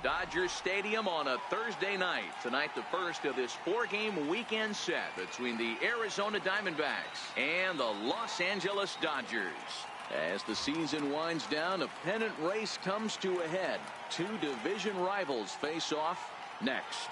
Dodger Stadium on a Thursday night. Tonight, the first of this 4-game weekend set between the Arizona Diamondbacks and the Los Angeles Dodgers. As the season winds down, a pennant race comes to a head. Two division rivals face off next.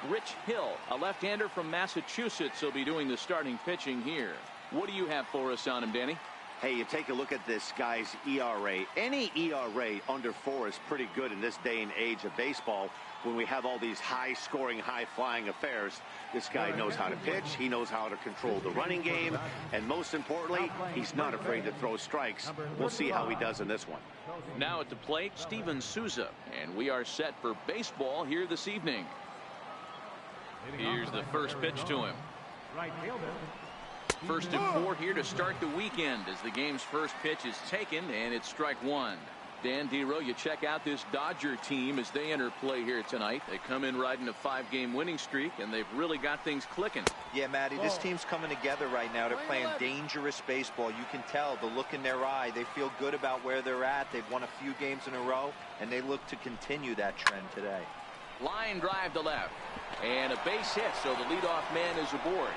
Rich Hill, a left-hander from Massachusetts, will be doing the starting pitching here. What do you have for us on him, Danny? Hey, you take a look at this guy's ERA. Any ERA under 4 is pretty good in this day and age of baseball when we have all these high-scoring, high-flying affairs. This guy knows how to pitch. He knows how to control the running game. And most importantly, he's not afraid to throw strikes. We'll see how he does in this one. Now at the plate, Steven Souza. And we are set for baseball here this evening. Here's the first pitch to him. First and 4 here to start the weekend as the game's first pitch is taken, and it's strike one. Dan Dero, you check out this Dodger team as they enter play here tonight. They come in riding a 5-game winning streak, and they've really got things clicking. Yeah, Matty, this team's coming together right now. They're playing dangerous baseball. You can tell the look in their eye. They feel good about where they're at. They've won a few games in a row, and they look to continue that trend today. Line drive to left, and a base hit, so the leadoff man is aboard.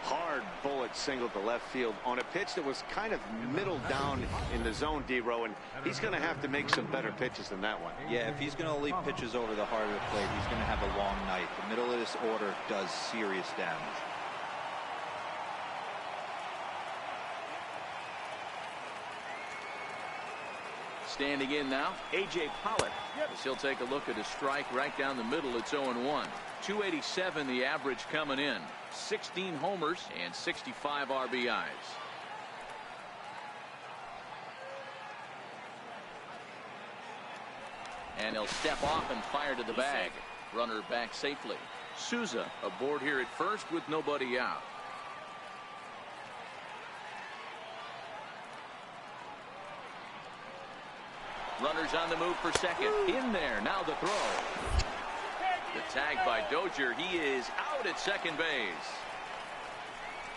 Hard bullet single to left field on a pitch that was kind of middle down in the zone, Dero, and he's going to have to make some better pitches than that one. Yeah, if he's going to leave pitches over the heart of the plate, he's going to have a long night. The middle of this order does serious damage. Standing in now, A.J. Pollock. As he'll take a look at a strike right down the middle. It's 0-1. 287 the average coming in. 16 homers and 65 RBIs. And he'll step off and fire to the bag. Runner back safely. Souza aboard here at first with nobody out. Runners on the move for second. In there. Now the throw. The tag by Dozier. He is out at second base.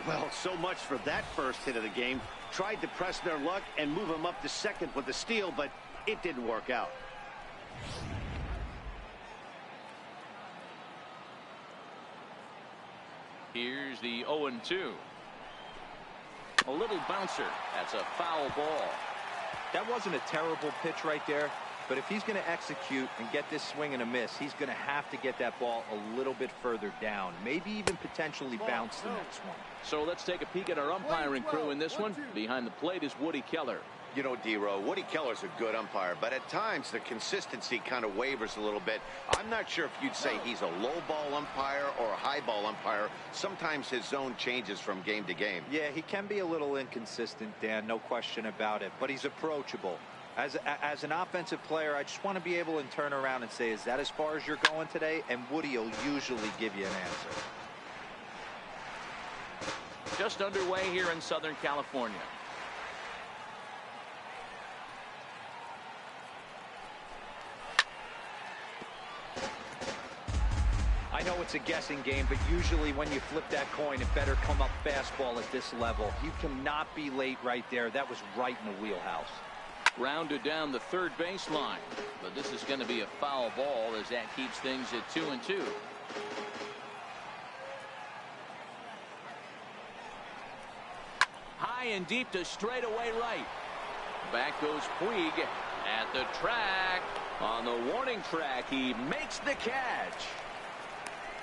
Well, so much for that first hit of the game. Tried to press their luck and move him up to second with the steal, but it didn't work out. Here's the 0-2. A little bouncer. That's a foul ball. That wasn't a terrible pitch right there, but if he's going to execute and get this swing and a miss, he's going to have to get that ball a little bit further down, maybe even potentially bounce the next one. So let's take a peek at our umpiring crew in this one. Behind the plate is Woody Keller. You know, Dero, Woody Keller's a good umpire, but at times the consistency kind of wavers a little bit. I'm not sure if you'd say he's a low ball umpire or a high ball umpire. Sometimes his zone changes from game to game. Yeah, he can be a little inconsistent, Dan, no question about it, but he's approachable. As an offensive player, I just want to be able to turn around and say, is that as far as you're going today? And Woody will usually give you an answer. Just underway here in Southern California. I know it's a guessing game, but usually when you flip that coin, it better come up fastball at this level. You cannot be late right there. That was right in the wheelhouse. Rounded down the third baseline, but this is going to be a foul ball as that keeps things at 2-2. High and deep to straightaway right. Back goes Puig at the track. On the warning track, he makes the catch.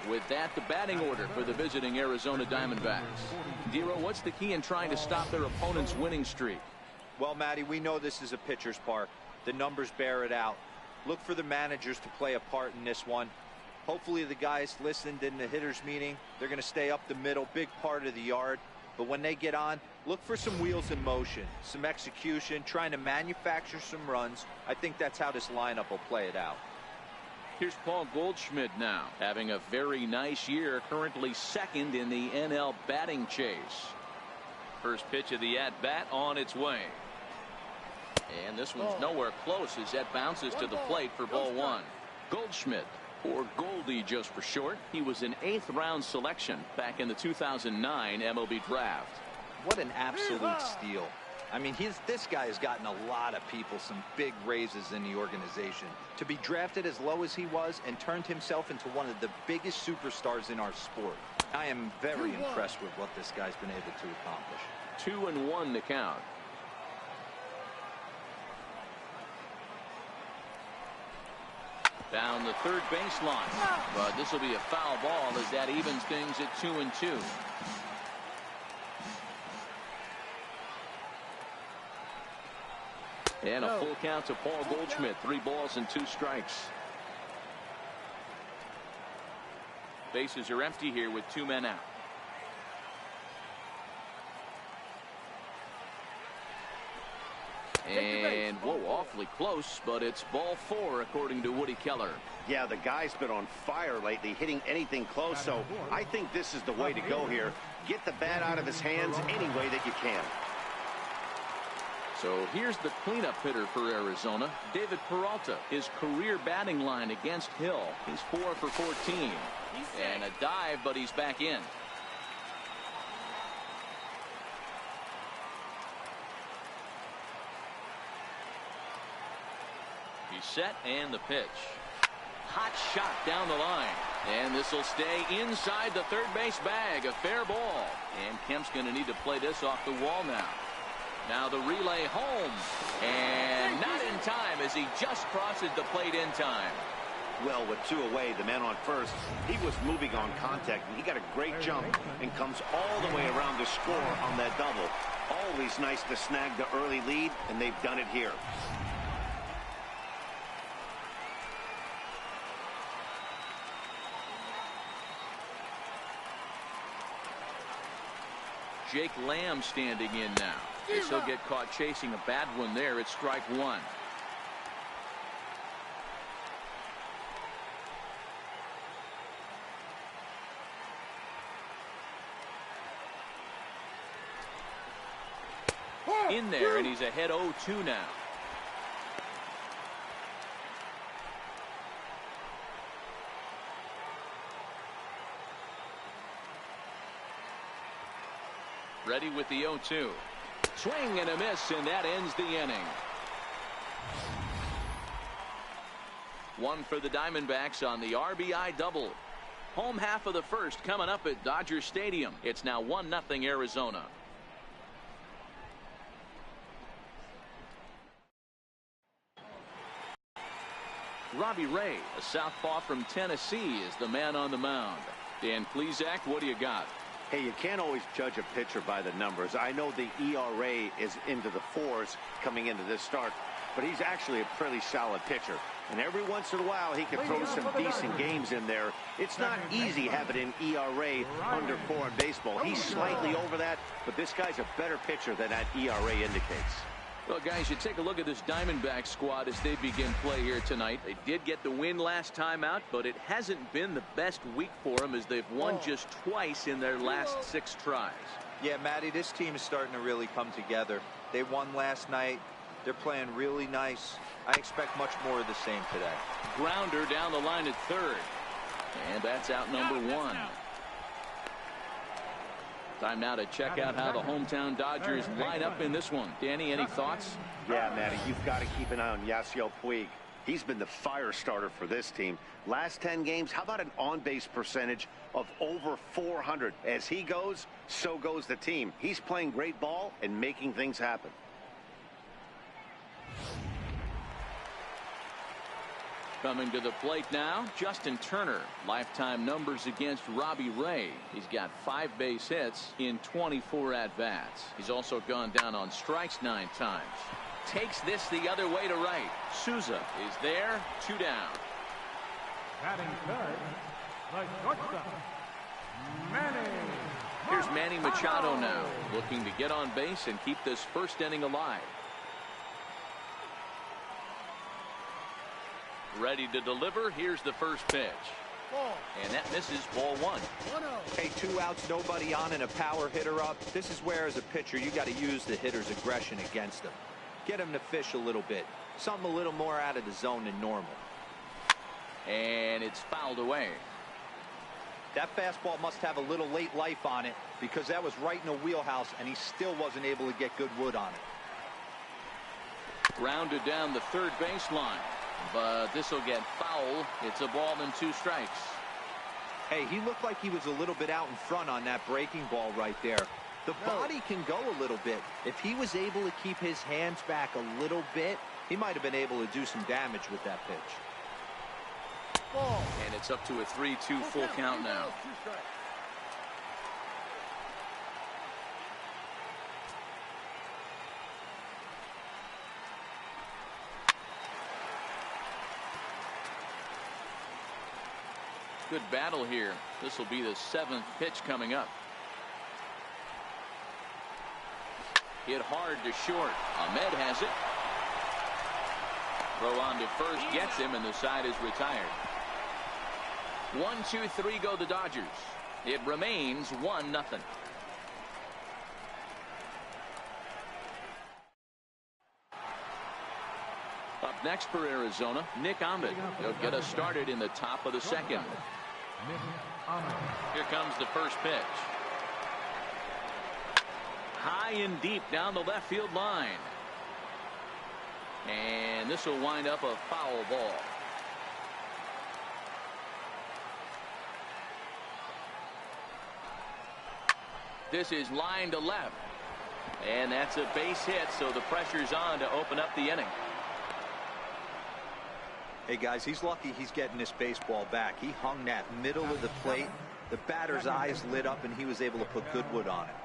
With that, the batting order for the visiting Arizona Diamondbacks. Dero, what's the key in trying to stop their opponent's winning streak? Well, Matty, we know this is a pitcher's park. The numbers bear it out. Look for the managers to play a part in this one. Hopefully the guys listened in the hitters meeting. They're going to stay up the middle, big part of the yard. But when they get on, look for some wheels in motion, some execution, trying to manufacture some runs. I think that's how this lineup will play it out. Here's Paul Goldschmidt now, having a very nice year, currently second in the NL batting chase. First pitch of the at-bat on its way. And this one's nowhere close as that bounces to the plate for ball one. Goldschmidt, or Goldie just for short. He was an 8th round selection back in the 2009 MLB draft. What an absolute steal. I mean, this guy has gotten a lot of people some big raises in the organization. To be drafted as low as he was and turned himself into one of the biggest superstars in our sport. I am very impressed with what this guy's been able to accomplish. 2-1 to count. Down the third baseline, but this will be a foul ball as that evens things at 2-2. And a full count to Paul Goldschmidt. 3 balls and 2 strikes. Bases are empty here with 2 men out. And whoa, awfully close, but it's ball 4 according to Woody Keller. Yeah, the guy's been on fire lately, hitting anything close, so I think this is the way to go here. Get the bat out of his hands any way that you can. So here's the cleanup hitter for Arizona, David Peralta. His career batting line against Hill. He's 4 for 14. And a dive, but he's back in. He's set, and the pitch. Hot shot down the line. And this will stay inside the third base bag. A fair ball. And Kemp's going to need to play this off the wall now. Now the relay home. And not in time as he just crosses the plate in time. Well, with 2 away, the man on first, he was moving on contact, and he got a great jump and comes all the way around to score on that double. Always nice to snag the early lead, and they've done it here. Jake Lamb standing in now. As he'll get caught chasing a bad one there. It's strike 1. In there, and he's ahead 0-2 now. Ready with the 0-2. Swing and a miss, and that ends the inning. 1 for the Diamondbacks on the RBI double. Home half of the first coming up at Dodger Stadium. It's now 1-0 Arizona. Robbie Ray, a southpaw from Tennessee, is the man on the mound. Dan Plesac, what do you got? Hey, you can't always judge a pitcher by the numbers. I know the ERA is into the 4s coming into this start, but he's actually a pretty solid pitcher. And every once in a while, he can throw some decent games in there. It's not easy having an ERA under 4 in baseball. He's slightly over that, but this guy's a better pitcher than that ERA indicates. Well, guys, you take a look at this Diamondback squad as they begin play here tonight. They did get the win last time out, but it hasn't been the best week for them as they've won just twice in their last 6 tries. Yeah, Matty, this team is starting to really come together. They won last night. They're playing really nice. I expect much more of the same today. Grounder down the line at third. And that's out number 1. Time now to check out how the hometown Dodgers line up in this one. Danny, any thoughts? Yeah, Matty, you've got to keep an eye on Yasiel Puig. He's been the fire starter for this team. Last 10 games, how about an on-base percentage of over 400? As he goes, so goes the team. He's playing great ball and making things happen. Coming to the plate now, Justin Turner. Lifetime numbers against Robbie Ray. He's got 5 base hits in 24 at-bats. He's also gone down on strikes 9 times. Takes this the other way to right. Souza is there, 2 down. Batting third, the shortstop, Manny. Here's Manny Machado now, looking to get on base and keep this first inning alive. Ready to deliver. Here's the first pitch. And that misses, ball 1. Hey, 2 outs, nobody on, and a power hitter up. This is where, as a pitcher, you got to use the hitter's aggression against him. Get him to fish a little bit. Something a little more out of the zone than normal. And it's fouled away. That fastball must have a little late life on it, because that was right in the wheelhouse, and he still wasn't able to get good wood on it. Grounded down the third baseline, but this will get foul. It's a ball and 2 strikes. Hey, he looked like he was a little bit out in front on that breaking ball right there. The body can go a little bit. If he was able to keep his hands back a little bit, he might have been able to do some damage with that pitch. And it's up to a 3-2 full count now. Good battle here. This will be the 7th pitch coming up. Hit hard to short. Ahmed has it. Throw on to first, gets him, and the side is retired. 1-2-3 go the Dodgers. It remains 1-0. Up next for Arizona, Nick Ahmed. He'll get us started in the top of the 2nd. Here comes the first pitch. High and deep down the left field line. And this will wind up a foul ball. This is line to left. And that's a base hit, so the pressure's on to open up the inning. Hey guys, he's lucky he's getting this baseball back. He hung that middle of the plate. The batter's eyes lit up, and he was able to put good wood on it.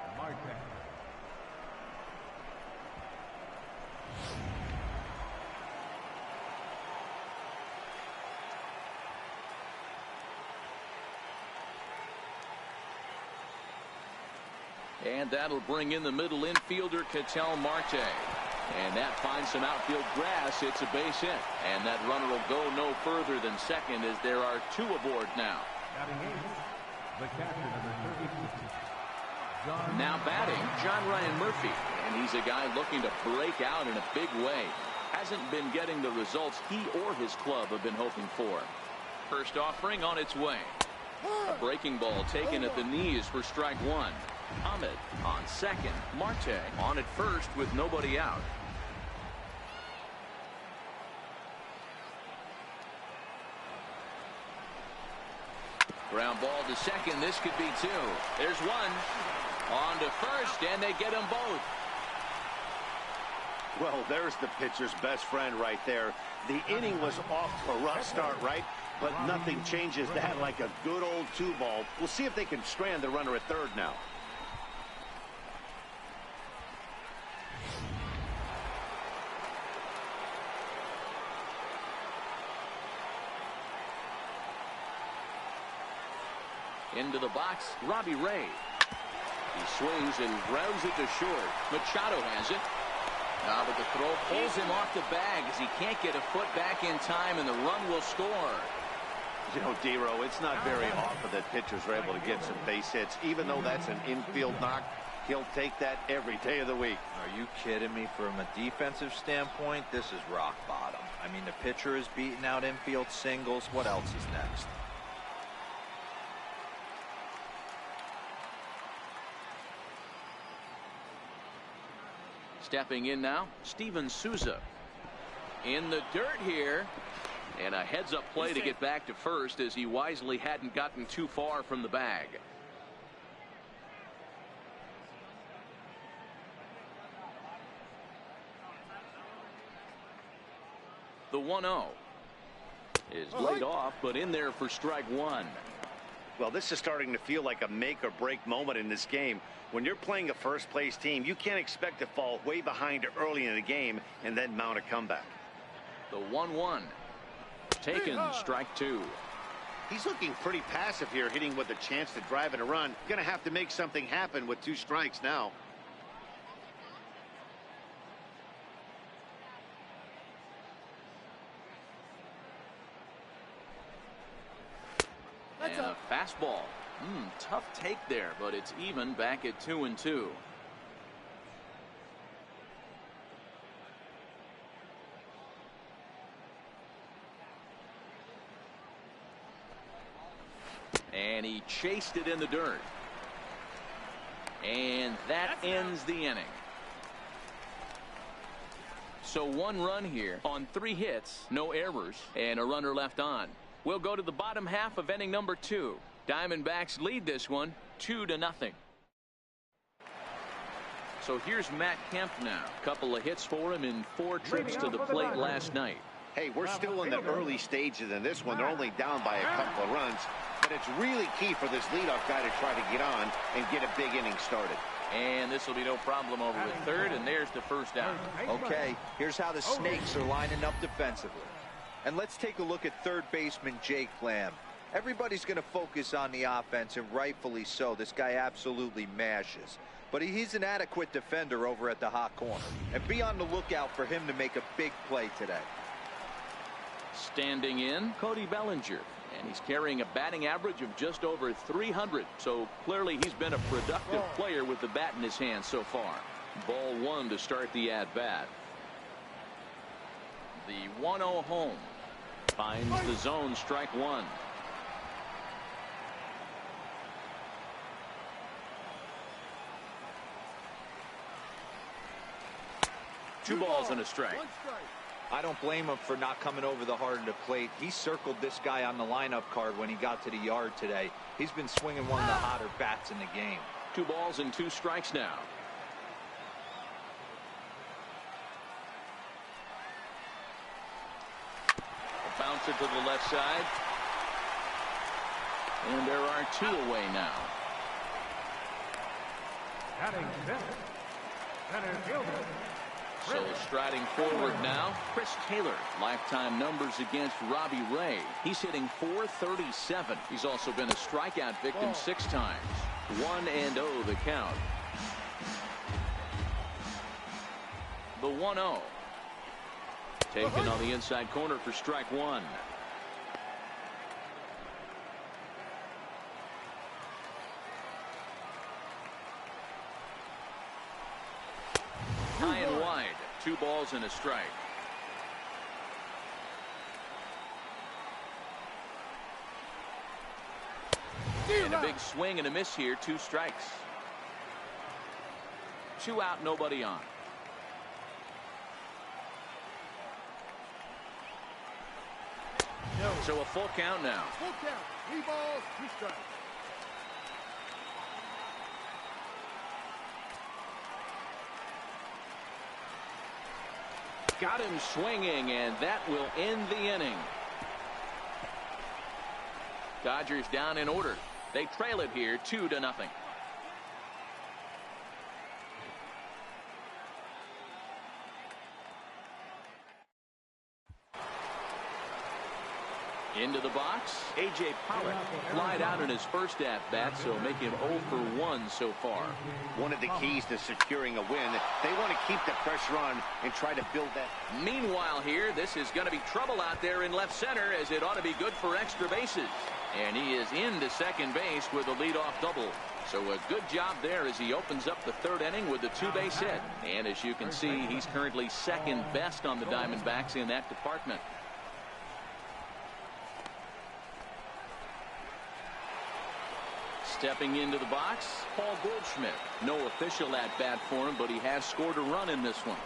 And that'll bring in the middle infielder, Ketel Marte. And that finds some outfield grass. It's a base hit. And that runner will go no further than second, as there are 2 aboard now. Now batting, John Ryan Murphy. And he's a guy looking to break out in a big way. Hasn't been getting the results he or his club have been hoping for. First offering on its way. A breaking ball taken at the knees for strike 1. Ahmed on second. Marte on at first with nobody out. Ground ball to second. This could be 2. There's 1. On to first, and they get them both. Well, there's the pitcher's best friend right there. The inning was off to a rough start, right? But nothing changes that like a good old 2-ball. We'll see if they can strand the runner at third now. Into the box, Robbie Ray. He swings and grounds it to short. Machado has it. But the throw pulls him off the bag as he can't get a foot back in time, and the run will score. You know, D-Row, it's not very often that pitchers are able to get some base hits. Even though that's an infield knock, he'll take that every day of the week. Are you kidding me? From a defensive standpoint, this is rock bottom. I mean, the pitcher is beating out infield singles. What else is next? Stepping in now, Steven Souza. In the dirt here. And a heads-up play to get back to first, as he wisely hadn't gotten too far from the bag. The 1-0 is laid off, but in there for strike 1. Well, this is starting to feel like a make-or-break moment in this game. When you're playing a first-place team, you can't expect to fall way behind early in the game and then mount a comeback. The 1-1. Taken, strike 2. He's looking pretty passive here, hitting with a chance to drive in a run. Gonna have to make something happen with 2 strikes now. And a fastball. Tough take there, but it's even back at 2-2. And he chased it in the dirt. And that ends the inning. So 1 run here on 3 hits, no errors, and a runner left on. We'll go to the bottom half of inning number 2. Diamondbacks lead this one 2-0. So here's Matt Kemp now. Couple of hits for him in 4 trips to the plate last night. Hey, we're still in the early stages in this one. They're only down by a couple of runs, but it's really key for this leadoff guy to try to get on and get a big inning started. And this will be no problem over at third, and there's the first out. Okay, here's how the Snakes are lining up defensively. And let's take a look at third baseman Jake Lamb. Everybody's going to focus on the offense, and rightfully so. This guy absolutely mashes. But he's an adequate defender over at the hot corner. And be on the lookout for him to make a big play today. Standing in, Cody Bellinger. And he's carrying a batting average of just over 300. So clearly he's been a productive player with the bat in his hand so far. Ball 1 to start the at-bat. The 1-0 home. Finds the zone, strike 1. Two balls and a strike. I don't blame him for not coming over the heart of the plate. He circled this guy on the lineup card when he got to the yard today. He's been swinging one of the hotter bats in the game. 2 balls and 2 strikes now. Bounce it to the left side. And there are 2 away now. Batting fifth, center fielder. So striding forward now, Chris Taylor. Lifetime numbers against Robbie Ray. He's hitting .437. He's also been a strikeout victim 6 times. 1-0 the count. The 1-0. Taken on the inside corner for strike 1. High and wide. 2 balls and a strike. And a big swing and a miss here. 2 strikes. 2 out, nobody on. So a full count now. Full count. 3 balls, 2 strikes. Got him swinging, and that will end the inning. Dodgers down in order. They trail it here 2-0. Into the box, A.J. Pollock flied out in his first at-bat, so make him 0 for 1 so far. One of the keys to securing a win, they want to keep the pressure on and try to build that. Meanwhile here, this is going to be trouble out there in left center, as it ought to be good for extra bases. And he is into second base with a leadoff double. So a good job there as he opens up the 3rd inning with a 2-base hit. And as you can see, he's currently second best on the Diamondbacks in that department. Stepping into the box, Paul Goldschmidt. No official at-bat for him, but he has scored a run in this one.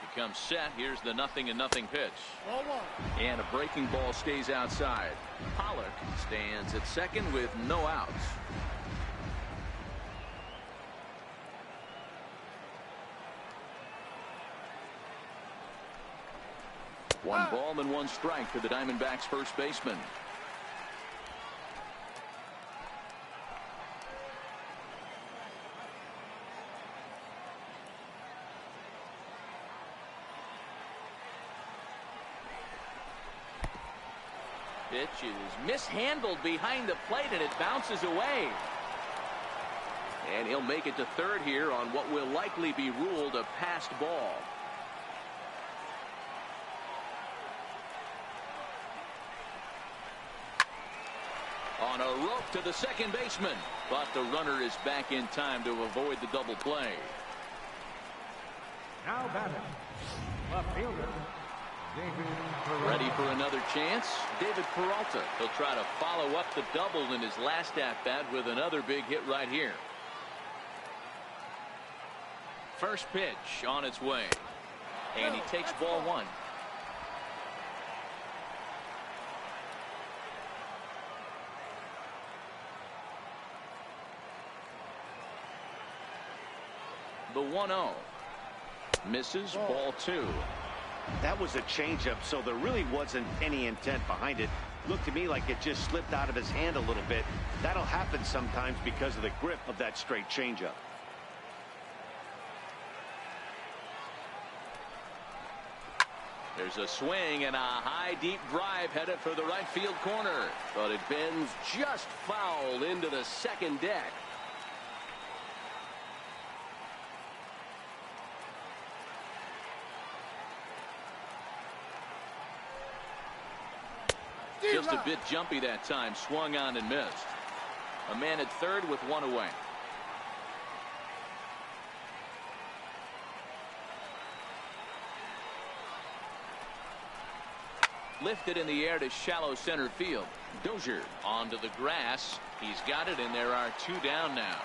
He comes set. Here's the 0-0 pitch. Ball 1. And a breaking ball stays outside. Pollock stands at second with no outs. One ball and 1 strike to the Diamondbacks first baseman. Pitch is mishandled behind the plate, and it bounces away. And he'll make it to third here on what will likely be ruled a passed ball. On a rope to the second baseman, but the runner is back in time to avoid the double play. Now batting, left fielder, Ready for another chance? David Peralta. He'll try to follow up the double in his last at-bat with another big hit right here. First pitch on its way. And he takes ball one. The 1-0. Misses, ball two. That was a changeup, so there really wasn't any intent behind it. Looked to me like it just slipped out of his hand a little bit. That'll happen sometimes because of the grip of that straight changeup. There's a swing and a high deep drive headed for the right field corner, but it bends just foul into the second deck. Just a bit jumpy that time. Swung on and missed. A man at third with one away. Lifted in the air to shallow center field. Dozier onto the grass. He's got it, and there are two down now.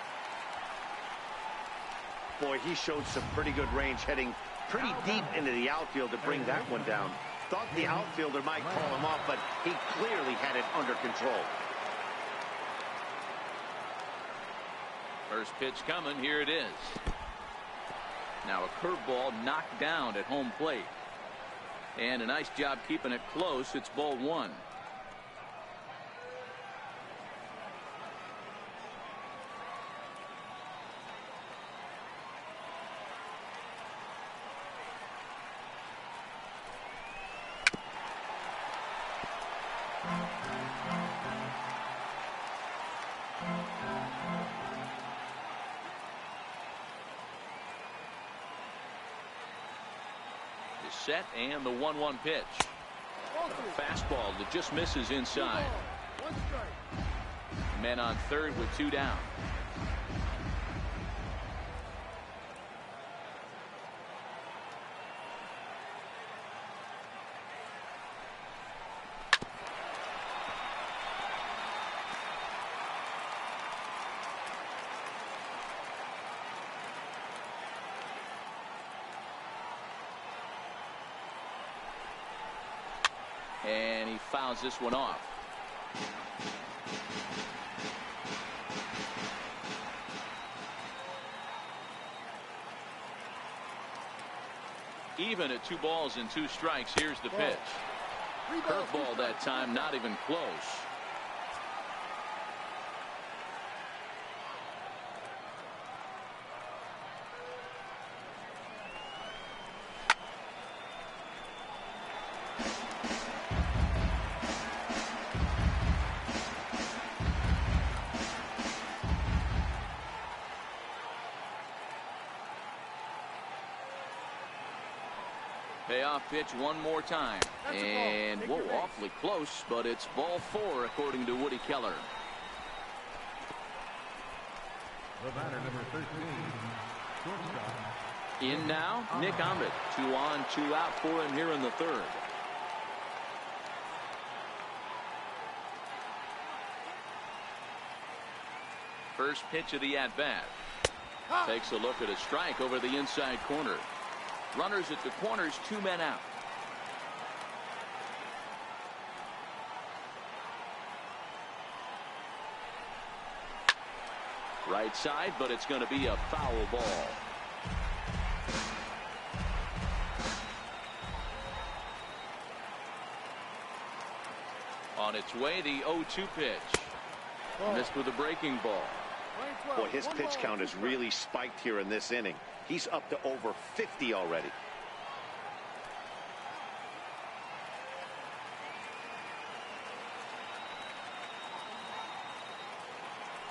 Boy, he showed some pretty good range heading pretty deep into the outfield to bring that one down. Thought the outfielder might call him off, but he clearly had it under control. First pitch coming. Here it is. Now a curveball knocked down at home plate. And a nice job keeping it close. It's ball one. Set and the 1-1 pitch. A fastball that just misses inside. Men on third with two down. And he fouls this one off. Even at 2 balls and 2 strikes. Here's the pitch. Curveball that time, not even close. Payoff pitch one more time. And whoa, awfully close, but it's ball 4 according to Woody Keller. The batter, number 13, shortstop. In now, Nick Ahmed. 2 on, 2 out for him here in the third. First pitch of the at-bat. Takes a look at a strike over the inside corner. Runners at the corners, 2 men out. Right side, but it's going to be a foul ball. On its way, the 0-2 pitch. Missed with a breaking ball. Boy, his pitch count has really spiked here in this inning. He's up to over 50 already.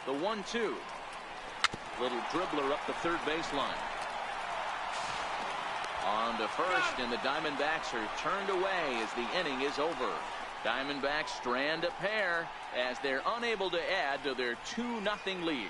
The 1-2. Little dribbler up the third baseline. On to first, and the Diamondbacks are turned away as the inning is over. Diamondbacks strand a pair as they're unable to add to their 2-0 lead.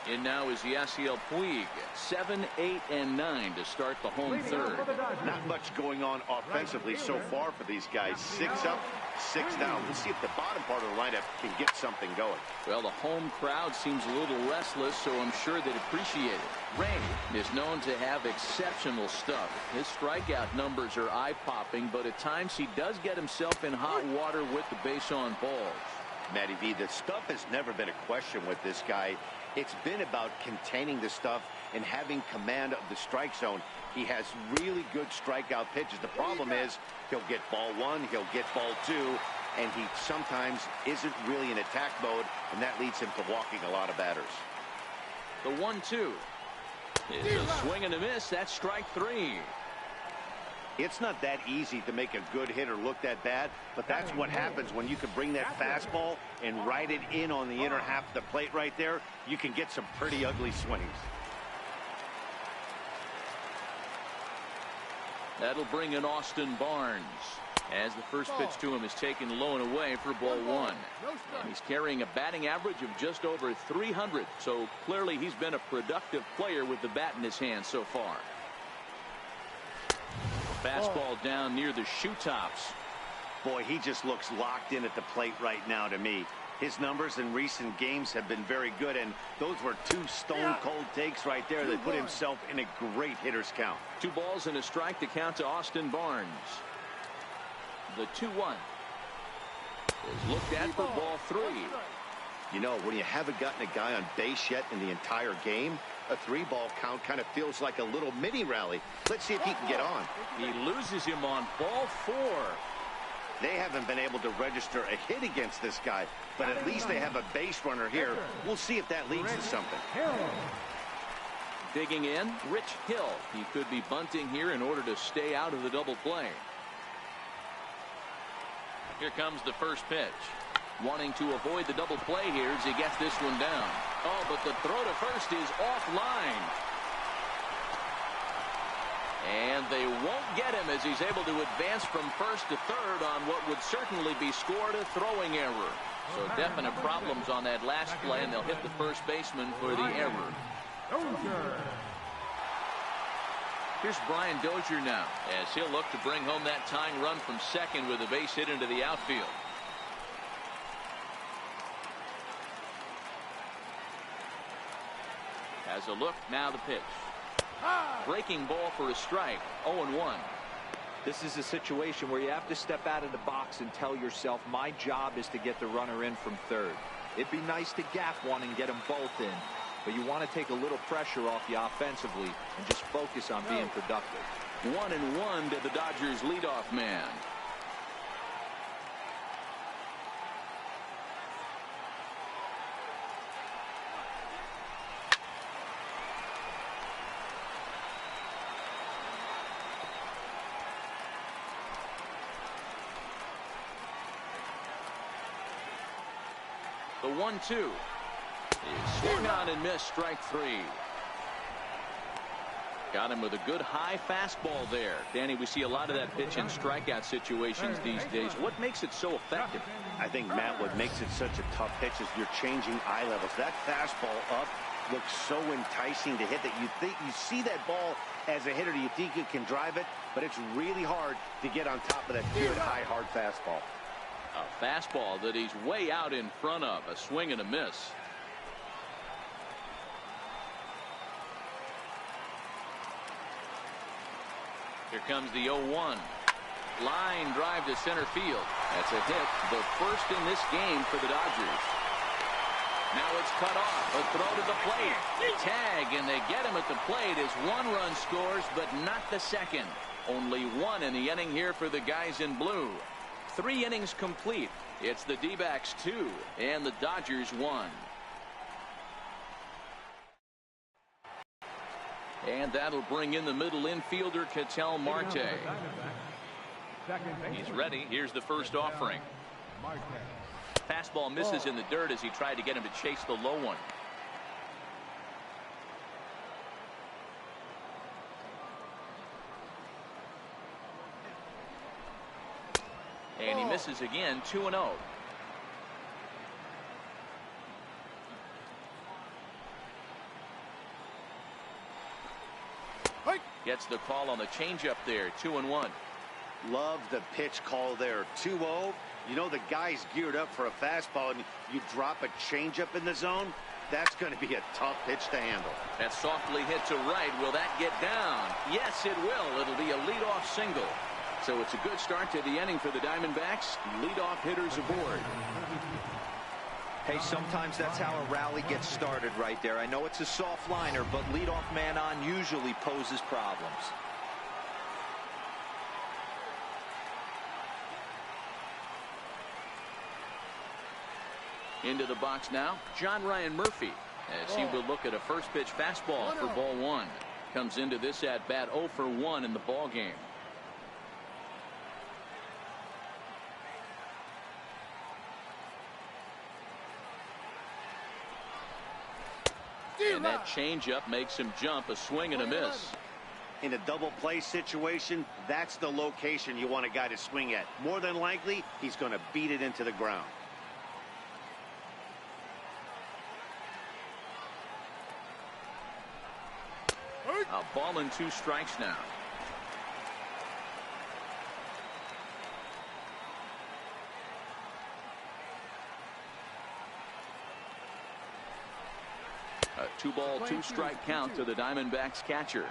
And now is Yasiel Puig. 7, 8, and 9 to start the home third. Not much going on offensively so far for these guys. 6 up, 6 down. We'll see if the bottom part of the lineup can get something going. Well, the home crowd seems a little restless, so I'm sure they'd appreciate it. Ray is known to have exceptional stuff. His strikeout numbers are eye-popping, but at times he does get himself in hot water with the base on balls. Matty V, the stuff has never been a question with this guy. It's been about containing the stuff and having command of the strike zone. He has really good strikeout pitches. The problem is he'll get ball 1, he'll get ball 2, and he sometimes isn't really in attack mode, and that leads him to walking a lot of batters. The 1-2 is a swing and a miss. That's strike 3. It's not that easy to make a good hitter look that bad, but that's what happens when you can bring that fastball and ride it in on the inner half of the plate right there. You can get some pretty ugly swings. That'll bring in Austin Barnes, as the first pitch to him is taken low and away for ball 1. And he's carrying a batting average of just over 300, so clearly he's been a productive player with the bat in his hand so far. Fastball down near the shoe tops. Boy, he just looks locked in at the plate right now to me. His numbers in recent games have been very good, and those were 2 stone-cold takes right there that put himself in a great hitter's count. 2 balls and a strike to count to Austin Barnes. The 2-1 is looked at for ball 3. You know, when you haven't gotten a guy on base yet in the entire game, a 3-ball count kind of feels like a little mini rally. Let's see if he can get on. He loses him on ball 4. They haven't been able to register a hit against this guy, but at least they have a base runner here. We'll see if that leads to something. Digging in, Rich Hill. He could be bunting here in order to stay out of the double play. Here comes the first pitch. Wanting to avoid the double play here as he gets this one down. Oh, but the throw to first is offline. And they won't get him as he's able to advance from first to third on what would certainly be scored a throwing error. So definite problems on that last play, and they'll hit the first baseman for the error. Here's Brian Dozier now, as he'll look to bring home that tying run from second with a base hit into the outfield. Has a look, now the pitch. Breaking ball for a strike. 0-1. This is a situation where you have to step out of the box and tell yourself, my job is to get the runner in from third. It'd be nice to gap one and get them both in, but you want to take a little pressure off you offensively and just focus on being productive. 1-1 to the Dodgers leadoff man. The 1-2 is swung on and missed, strike 3. Got him with a good high fastball there. Danny, we see a lot of that pitch in strikeout situations these days. What makes it so effective? I think, Matt, what makes it such a tough pitch is you're changing eye levels. That fastball up looks so enticing to hit that you see that ball as a hitter, you think you can drive it, but it's really hard to get on top of that good high hard fastball. A fastball that he's way out in front of. A swing and a miss. Here comes the 0-1. Line drive to center field. That's a hit. The first in this game for the Dodgers. Now it's cut off. A throw to the plate. Tag, and they get him at the plate as 1 run scores, but not the second. Only 1 in the inning here for the guys in blue. 3 innings complete. It's the D-backs 2 and the Dodgers 1. And that'll bring in the middle infielder, Ketel Marte. He's ready. Here's the first offering. Fastball misses in the dirt as he tried to get him to chase the low one. And he misses again. 2-0. Gets the call on the changeup there. 2-1. Love the pitch call there. 2-0. You know the guy's geared up for a fastball, and you drop a changeup in the zone. That's going to be a tough pitch to handle. That softly hit to right. Will that get down? Yes, it will. It'll be a leadoff single. So it's a good start to the inning for the Diamondbacks. Leadoff hitters aboard. Hey, sometimes that's how a rally gets started right there. I know it's a soft liner, but leadoff man on usually poses problems. Into the box now, John Ryan Murphy, as he will look at a first pitch fastball for ball one. Comes into this at bat 0 for 1 in the ball game. And that changeup makes him jump. A swing and a miss. In a double play situation, that's the location you want a guy to swing at. More than likely, he's going to beat it into the ground. A ball and 2 strikes now. A 2-ball, 2-strike count to the Diamondbacks catcher.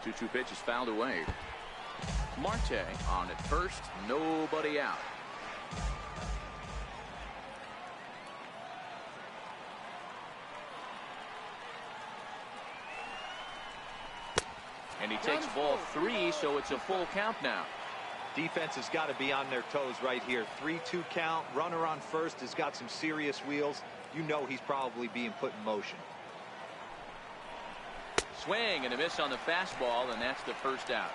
Two pitches fouled away. Marte on at first, nobody out. And he takes ball 3, so it's a full count now. Defense has got to be on their toes right here. 3-2 count. Runner on first has got some serious wheels. You know he's probably being put in motion. Swing and a miss on the fastball, and that's the first out.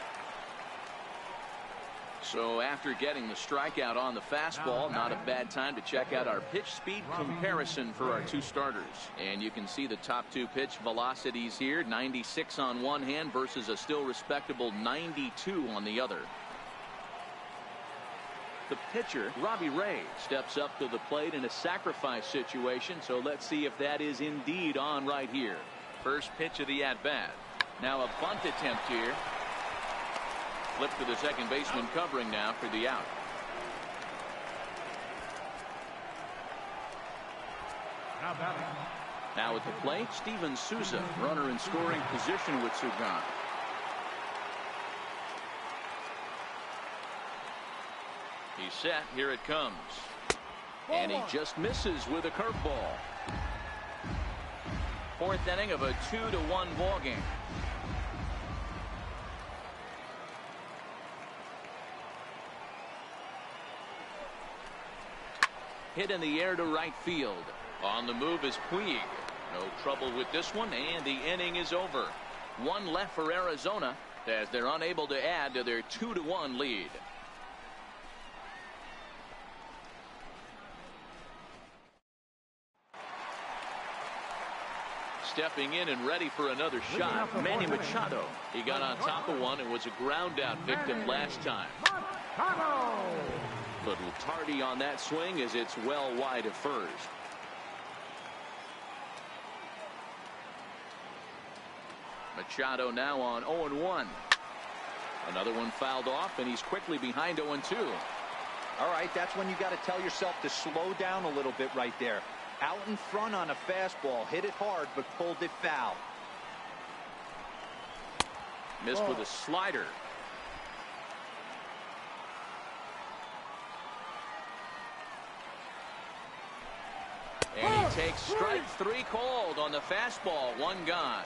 So after getting the strikeout on the fastball, not a bad time to check out our pitch speed comparison for our 2 starters. And you can see the top 2 pitch velocities here. 96 on one hand versus a still respectable 92 on the other. The pitcher, Robbie Ray, steps up to the plate in a sacrifice situation. So let's see if that is indeed on right here. First pitch of the at-bat. Now a bunt attempt here. Flip to the second baseman covering now for the out. Now at the plate, Steven Souza, runner in scoring position with Sugan. He's set. Here it comes. And he just misses with a curveball. 4th inning of a 2-1 ball game. Hit in the air to right field. On the move is Puig. No trouble with this one, and the inning is over. 1 left for Arizona as they're unable to add to their 2-1 lead. Stepping in and ready for another shot, Manny Machado. He got on top of one and was a ground out victim last time. Little tardy on that swing as it's well wide of first. Machado now on 0-1. Another one fouled off, and he's quickly behind 0-2. All right, that's when you got to tell yourself to slow down a little bit right there. Out in front on a fastball, hit it hard, but pulled it foul. Missed with a slider. And he takes strike 3 called on the fastball. 1 gone.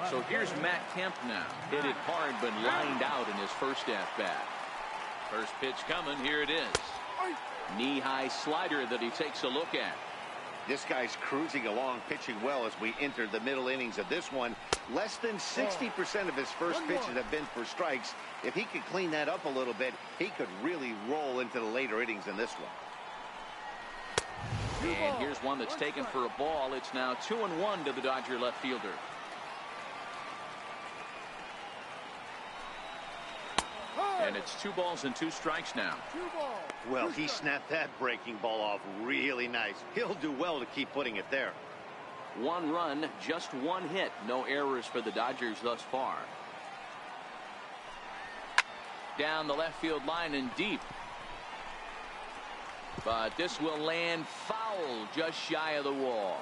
So here's Matt Kemp now. Hit it hard but lined out in his first at-bat. First pitch coming. Here it is. Knee-high slider that he takes a look at. This guy's cruising along, pitching well as we enter the middle innings of this one. Less than 60% of his first pitches have been for strikes. If he could clean that up a little bit, he could really roll into the later innings in this one. And here's one that's taken for a ball. It's now 2-1 to the Dodger left fielder. And it's 2 balls and 2 strikes now. 2 balls. Well, he snapped that breaking ball off really nice. He'll do well to keep putting it there. 1 run, just 1 hit. No errors for the Dodgers thus far. Down the left field line and deep. But this will land foul just shy of the wall.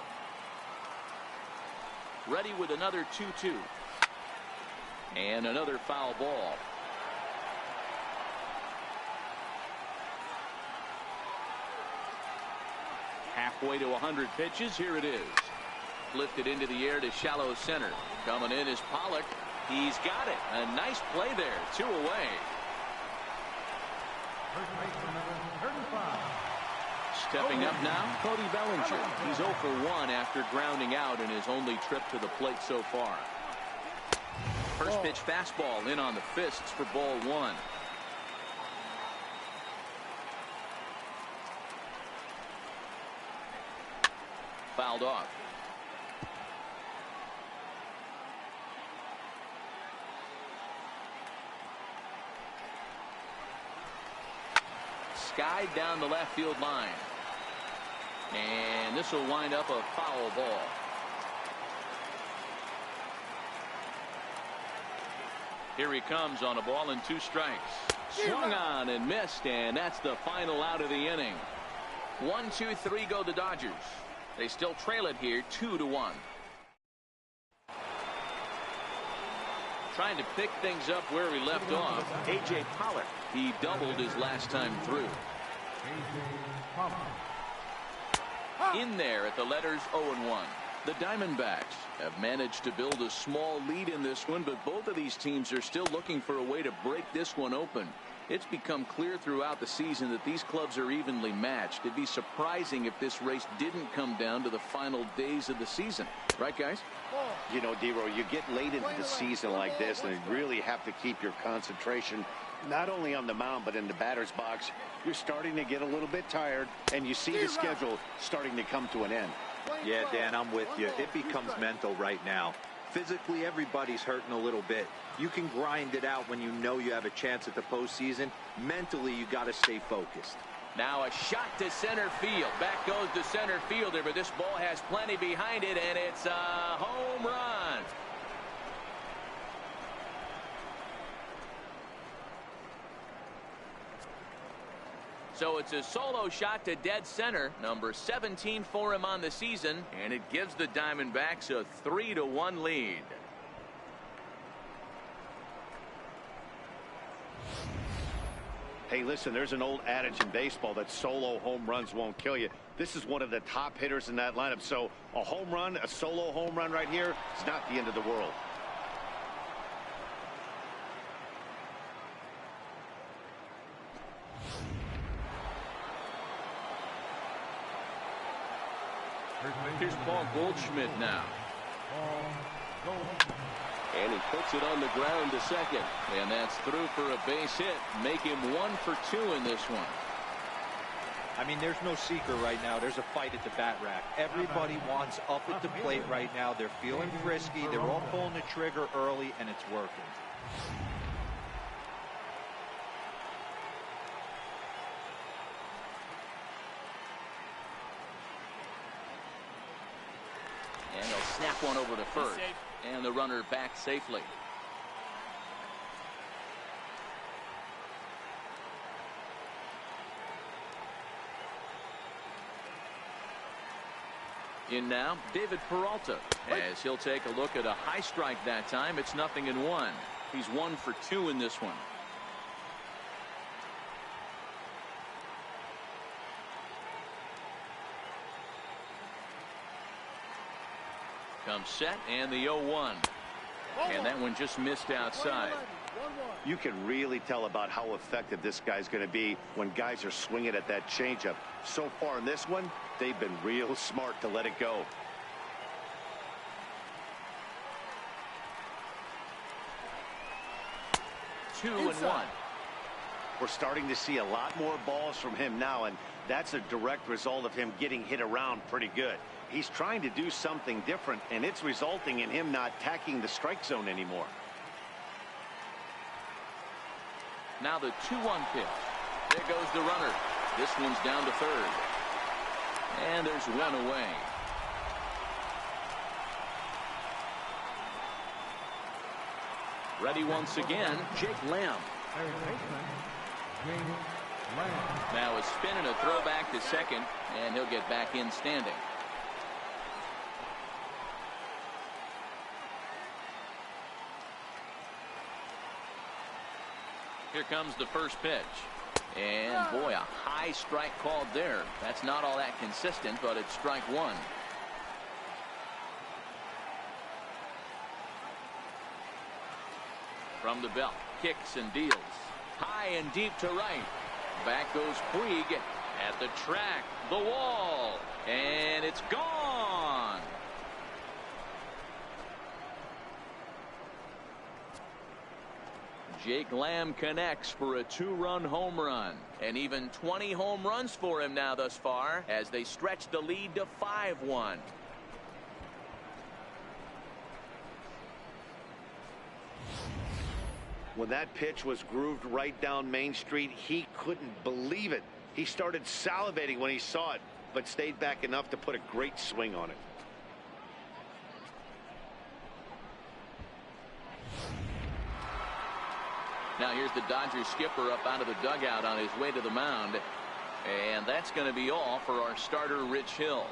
Ready with another 2-2. And another foul ball. Halfway to 100 pitches. Here it is. Lifted into the air to shallow center. Coming in is Pollock. He's got it. A nice play there. 2 away. First baseman number 35. Stepping up now, Cody Bellinger. He's 0 for 1 after grounding out in his only trip to the plate so far. First pitch fastball in on the fists for ball 1. Fouled off. Skied down the left field line. And this will wind up a foul ball. Here he comes on a ball and 2 strikes. Swung on and missed, and that's the final out of the inning. 1, 2, 3 go the Dodgers. They still trail it here 2-1. Trying to pick things up where he left off. A.J. Pollock. He doubled his last time through. In there at the letters 0-1. The Diamondbacks have managed to build a small lead in this one, but both of these teams are still looking for a way to break this one open. It's become clear throughout the season that these clubs are evenly matched. It'd be surprising if this race didn't come down to the final days of the season. Right, guys? You know, D-Row, you get late into the season like this, and you really have to keep your concentration not only on the mound, but in the batter's box. You're starting to get a little bit tired, and you see the schedule starting to come to an end. Yeah, Dan, I'm with you. It becomes mental right now. Physically, everybody's hurting a little bit. You can grind it out when you know you have a chance at the postseason. Mentally, you got to stay focused. Now a shot to center field. Back goes the center fielder, but this ball has plenty behind it, and it's a home run. So it's a solo shot to dead center, number 17 for him on the season, and it gives the Diamondbacks a 3-1 lead. Hey, listen, there's an old adage in baseball that solo home runs won't kill you. This is one of the top hitters in that lineup, so a home run, a solo home run right here is not the end of the world. Here's Paul Goldschmidt now. And he puts it on the ground to second. And that's through for a base hit. Make him 1 for 2 in this one. I mean, there's no secret right now. There's a fight at the bat rack. Everybody wants up at the plate right now. They're feeling frisky. They're all pulling the trigger early, and it's working. And they'll snap one over to first. And the runner back safely. In now, David Peralta, as he'll take a look at a high strike that time. It's 0-1. He's 1 for 2 in this one. Comes set, and the 0-1. And that one just missed outside. You can really tell about how effective this guy's going to be when guys are swinging at that changeup. So far in this one, they've been real smart to let it go. Two and one. We're starting to see a lot more balls from him now, and that's a direct result of him getting hit around pretty good. He's trying to do something different, and it's resulting in him not attacking the strike zone anymore. Now the 2-1 pitch. There goes the runner. This one's down to third. And there's one away. Ready once again, Jake Lamb. Third baseman, Jake Lamb. Now a spin and a throw back to second, and he'll get back in standing. Here comes the first pitch. And boy, a high strike called there. That's not all that consistent, but it's strike one. From the belt, kicks and deals. High and deep to right. Back goes Puig at the track, the wall, and it's gone. Jake Lamb connects for a 2-run home run, and even 20 home runs for him now thus far as they stretch the lead to 5-1. When that pitch was grooved right down Main Street, he couldn't believe it. He started salivating when he saw it, but stayed back enough to put a great swing on it. Now here's the Dodgers skipper up out of the dugout on his way to the mound. And that's going to be all for our starter, Rich Hill.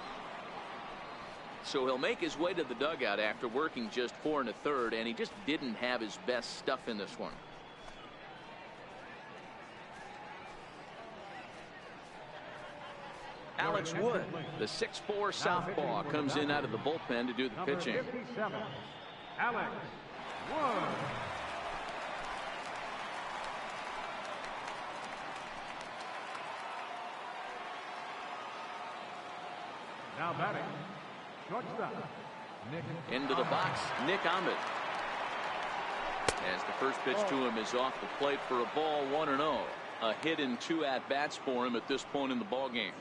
So he'll make his way to the dugout after working just 4 1/3, and he just didn't have his best stuff in this one. Alex Wood, the 6'4" southpaw, comes in out of the bullpen to do the Number pitching. 57, Alex Wood. Now batting, shortstop, Nick. Into the box, Nick Ahmed. As the first pitch to him is off the plate for a ball, 1-0. A hit in 2 at-bats for him at this point in the ballgame.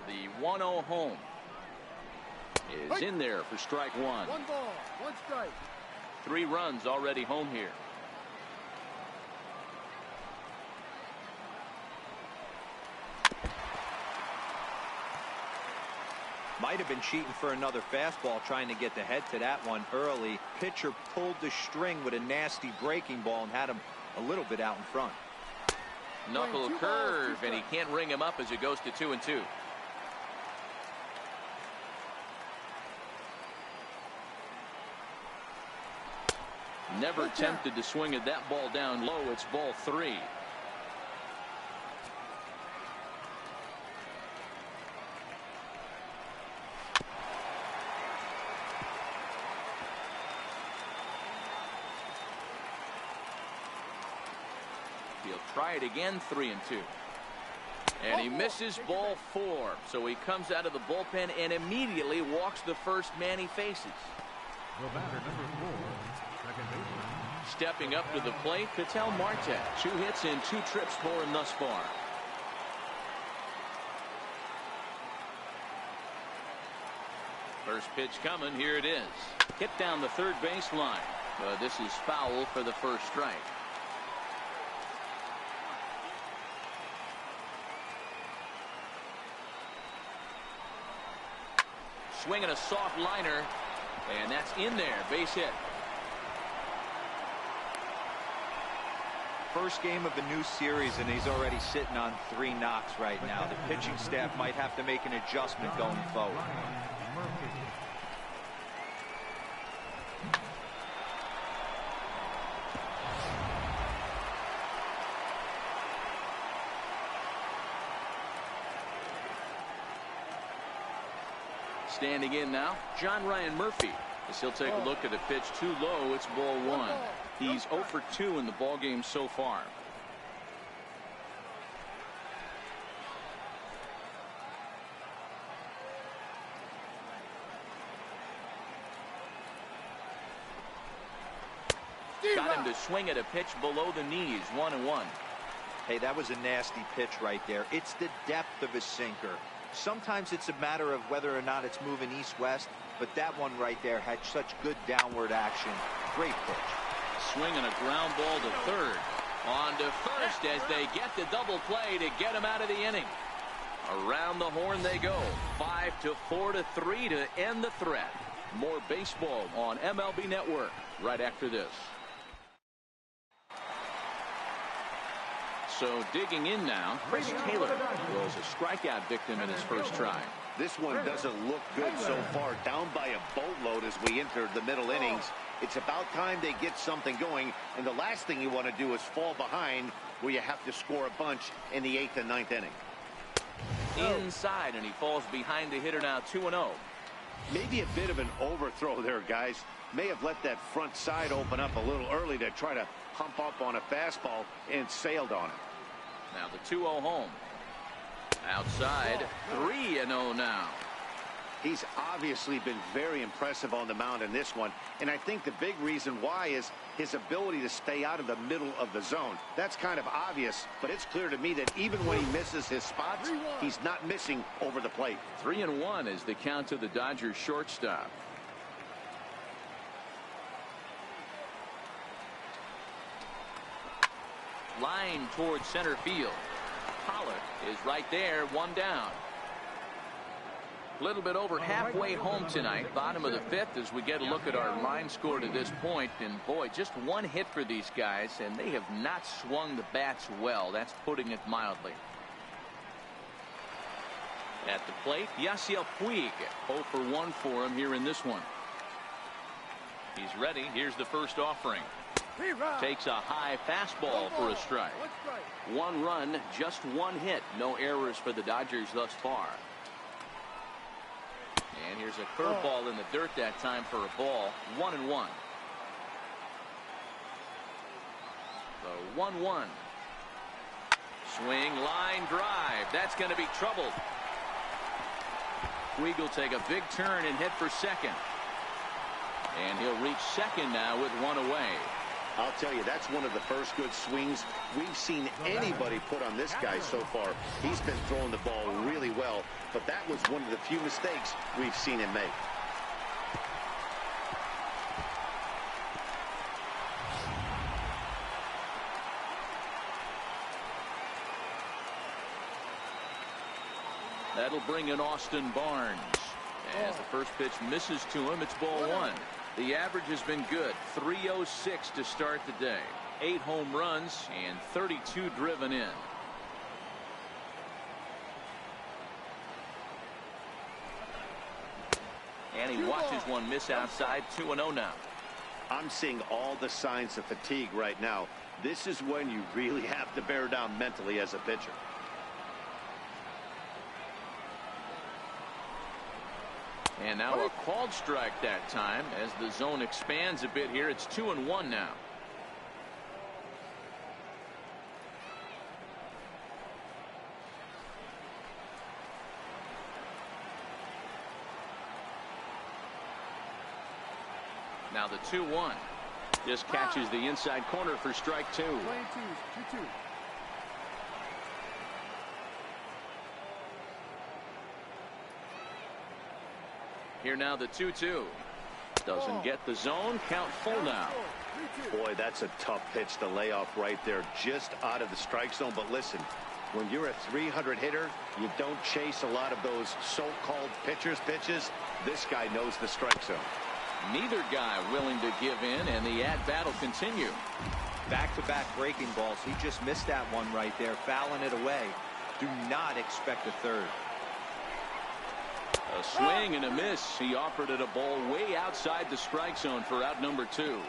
The 1-0 home is in there for strike one. 1 ball, 1 strike. 3 runs already home here. Might have been cheating for another fastball, trying to get the head to that one early. Pitcher pulled the string with a nasty breaking ball and had him a little bit out in front. Knuckle curve, and he can't ring him up as it goes to 2-2. Never tempted to swing at that ball down low. It's ball 3. He'll try it again, 3-2. And he misses ball 4. So he comes out of the bullpen and immediately walks the first man he faces. The batter, number 4, second baseman. Stepping up to the plate, Ketel Marte. 2 hits and 2 trips for him thus far. First pitch coming. Here it is. Hit down the third baseline. This is foul for the first strike. Swinging a soft liner, and that's in there. Base hit. First game of a new series, and he's already sitting on 3 knocks right now. The pitching staff might have to make an adjustment going forward. Standing in now, John Ryan Murphy. As he'll take a look at a pitch too low, it's ball 1. He's 0 for 2 in the ball game so far. Got him to swing at a pitch below the knees, 1-1. Hey, that was a nasty pitch right there. It's the depth of his sinker. Sometimes it's a matter of whether or not it's moving east-west. but that one right there had such good downward action. Great pitch. Swinging a ground ball to third. On to first as they get the double play to get him out of the inning. Around the horn they go. 5-4-3 to end the threat. More baseball on MLB Network right after this. So digging in now, Chris Taylor was a strikeout victim in his first try. This one doesn't look good so far. Down by a boatload as we enter the middle innings. It's about time they get something going, and the last thing you want to do is fall behind where you have to score a bunch in the 8th and 9th inning. Inside, and he falls behind the hitter now 2-0. Maybe a bit of an overthrow there, guys. May have let that front side open up a little early to try to hump up on a fastball and sailed on it. Now the 2-0 home. Outside, 3-0 now. He's obviously been very impressive on the mound in this one, and I think the big reason why is his ability to stay out of the middle of the zone. That's kind of obvious, but it's clear to me that even when he misses his spots, he's not missing over the plate. 3-1 is the count to the Dodgers shortstop. Line towards center field. Pollock is right there, one down. A little bit over halfway home tonight, bottom of the 5th, as we get a look at our line score to this point. And boy, just one hit for these guys, and they have not swung the bats well. That's putting it mildly. At the plate, Yasiel Puig, 0 for 1 for him here in this one. He's ready. Here's the first offering. Takes a high fastball for a strike. 1 run, just 1 hit. No errors for the Dodgers thus far. And here's a curveball in the dirt that time for a ball. 1-1. The 1-1. Swing, line drive. That's going to be trouble. Puig will take a big turn and hit for second. And he'll reach second now with 1 away. I'll tell you, that's one of the first good swings we've seen anybody put on this guy so far. He's been throwing the ball really well, but that was one of the few mistakes we've seen him make. That'll bring in Austin Barnes. As the first pitch misses to him, it's ball 1. The average has been good. 306 to start the day. 8 home runs and 32 driven in. And he watches one miss outside. 2-0 now. I'm seeing all the signs of fatigue right now. This is when you really have to bear down mentally as a pitcher. And now a called strike that time as the zone expands a bit here. It's 2-1 now. Now the 2-1 just catches the inside corner for strike 2. Playing twos, 2-2. Here now the 2-2. Doesn't get the zone. Count full now. Boy, that's a tough pitch to lay off right there, just out of the strike zone. But listen, when you're a 300 hitter, you don't chase a lot of those so-called pitcher's pitches. This guy knows the strike zone. Neither guy willing to give in, and the at-bat will continue. Back-to-back breaking balls. He just missed that one right there, fouling it away. Do not expect a third. A swing and a miss. He offered it a ball way outside the strike zone for out number 2.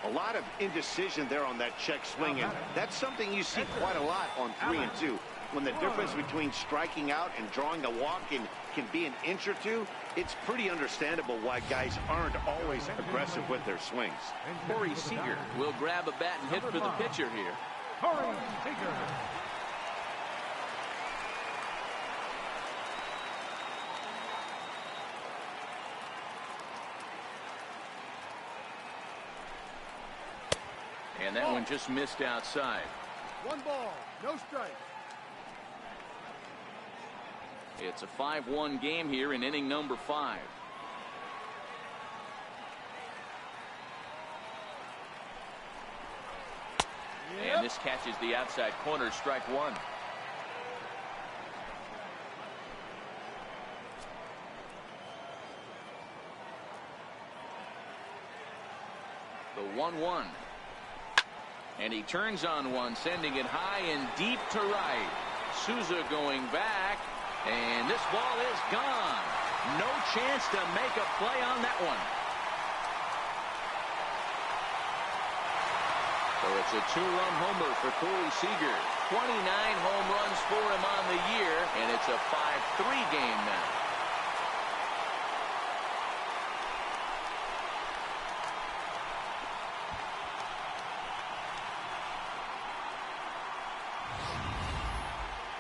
A lot of indecision there on that check swing, and that's something you see quite a lot on 3 and 2. When the difference between striking out and drawing a walk can be an inch or two, it's pretty understandable why guys aren't always aggressive with their swings. Corey Seager will grab a bat and hit for the pitcher here. Corey Seager. And that one just missed outside. 1 ball, no strikes. It's a 5-1 game here in inning number 5. And this catches the outside corner, strike one. The 1-1. And he turns on one, sending it high and deep to right. Souza going back, and this ball is gone. No chance to make a play on that one. So it's a two-run homer for Corey Seager. 29 home runs for him on the year, and it's a 5-3 game now.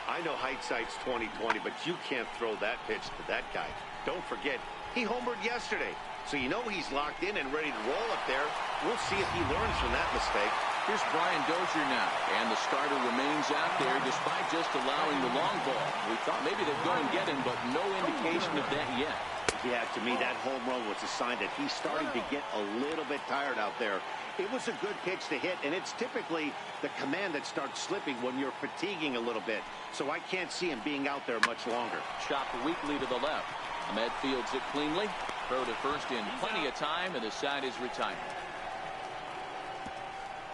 I know hindsight's 20/20, but you can't throw that pitch to that guy. Don't forget, he homered yesterday, so you know he's locked in and ready to roll up there. We'll see if he learns from that mistake. Here's Brian Dozier now, and the starter remains out there despite just allowing the long ball. We thought maybe they'd go and get him, but no indication of that yet. Yeah, to me, that home run was a sign that he's starting to get a little bit tired out there. It was a good pitch to hit, and it's typically the command that starts slipping when you're fatiguing a little bit. So I can't see him being out there much longer. Chopped weakly to the left. Ahmed fields it cleanly. Throw to first in plenty of time, and the side is retired.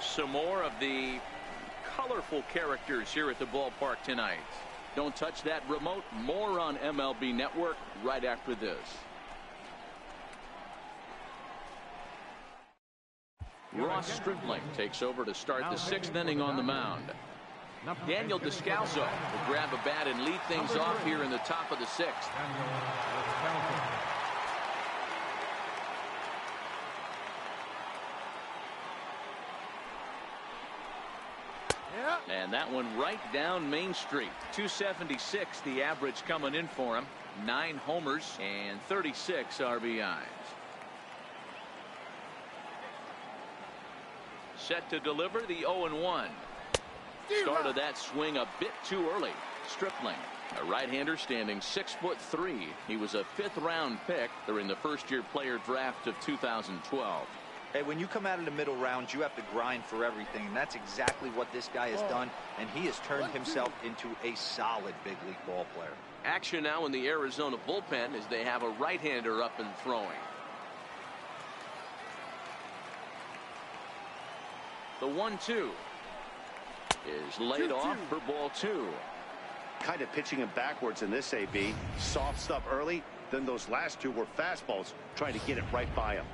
Some more of the colorful characters here at the ballpark tonight. Don't touch that remote. More on MLB Network right after this. Ross Stripling takes over to start the sixth inning on the mound. Daniel Descalso will grab a bat and lead things off here in the top of the sixth. And that one right down Main Street. 276 the average coming in for him. 9 homers and 36 RBIs. Set to deliver the 0-1. Started that swing a bit too early. Stripling, a right-hander standing 6'3". He was a 5th-round pick during the first-year player draft of 2012. Hey, when you come out of the middle rounds, you have to grind for everything, and that's exactly what this guy has done, and he has turned himself into a solid big league ball player. Action now in the Arizona bullpen as they have a right-hander up and throwing. The 1-2 is laid off for ball 2. Kind of pitching him backwards in this AB. Soft stuff early, then those last 2 were fastballs, trying to get it right by him.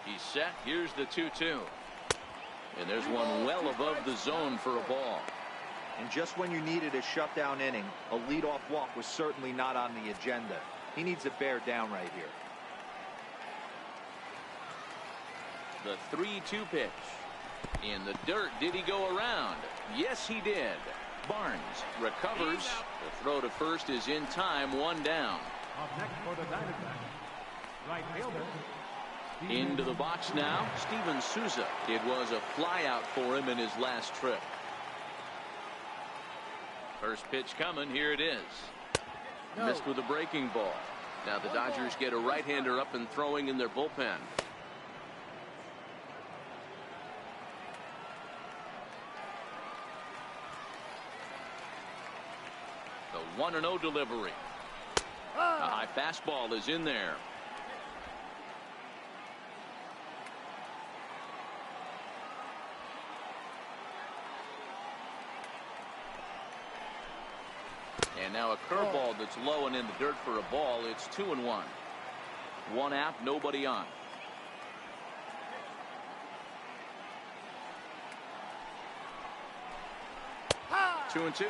He's set. Here's the 2-2. And there's one well above the zone for a ball. And just when you needed a shutdown inning, a leadoff walk was certainly not on the agenda. He needs to bear down right here. The 3-2 pitch. In the dirt. Did he go around? Yes, he did. Barnes recovers. The throw to first is in time. 1 down. Up next for the Diamondbacks, right fielder. Into the box now, Steven Souza. It was a flyout for him in his last trip. First pitch coming. Here it is. Missed with a breaking ball. Now the Dodgers get a right-hander up and throwing in their bullpen. The 1-0 delivery. A high fastball is in there. And now a curveball that's low and in the dirt for a ball. It's 2-1. 1 out, nobody on. Ha! 2-2.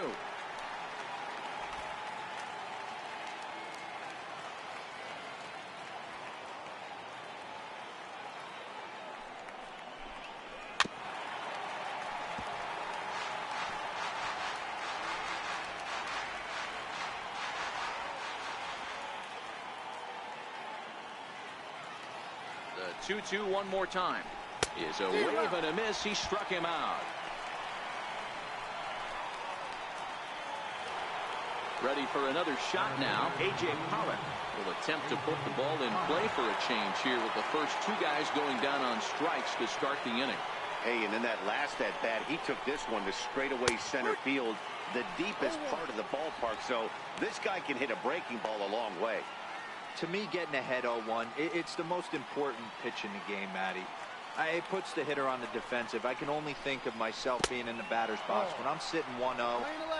The 2-2 one more time. Is a wave and a miss. He struck him out. Ready for another shot now. A.J. Pollock will attempt to put the ball in play for a change here with the first two guys going down on strikes to start the inning. Hey, and in that last at-bat, he took this one to straightaway center field, the deepest part of the ballpark. So this guy can hit a breaking ball a long way. To me, getting ahead 0-1, it's the most important pitch in the game, Matty. It puts the hitter on the defensive. I can only think of myself being in the batter's box. When I'm sitting 1-0,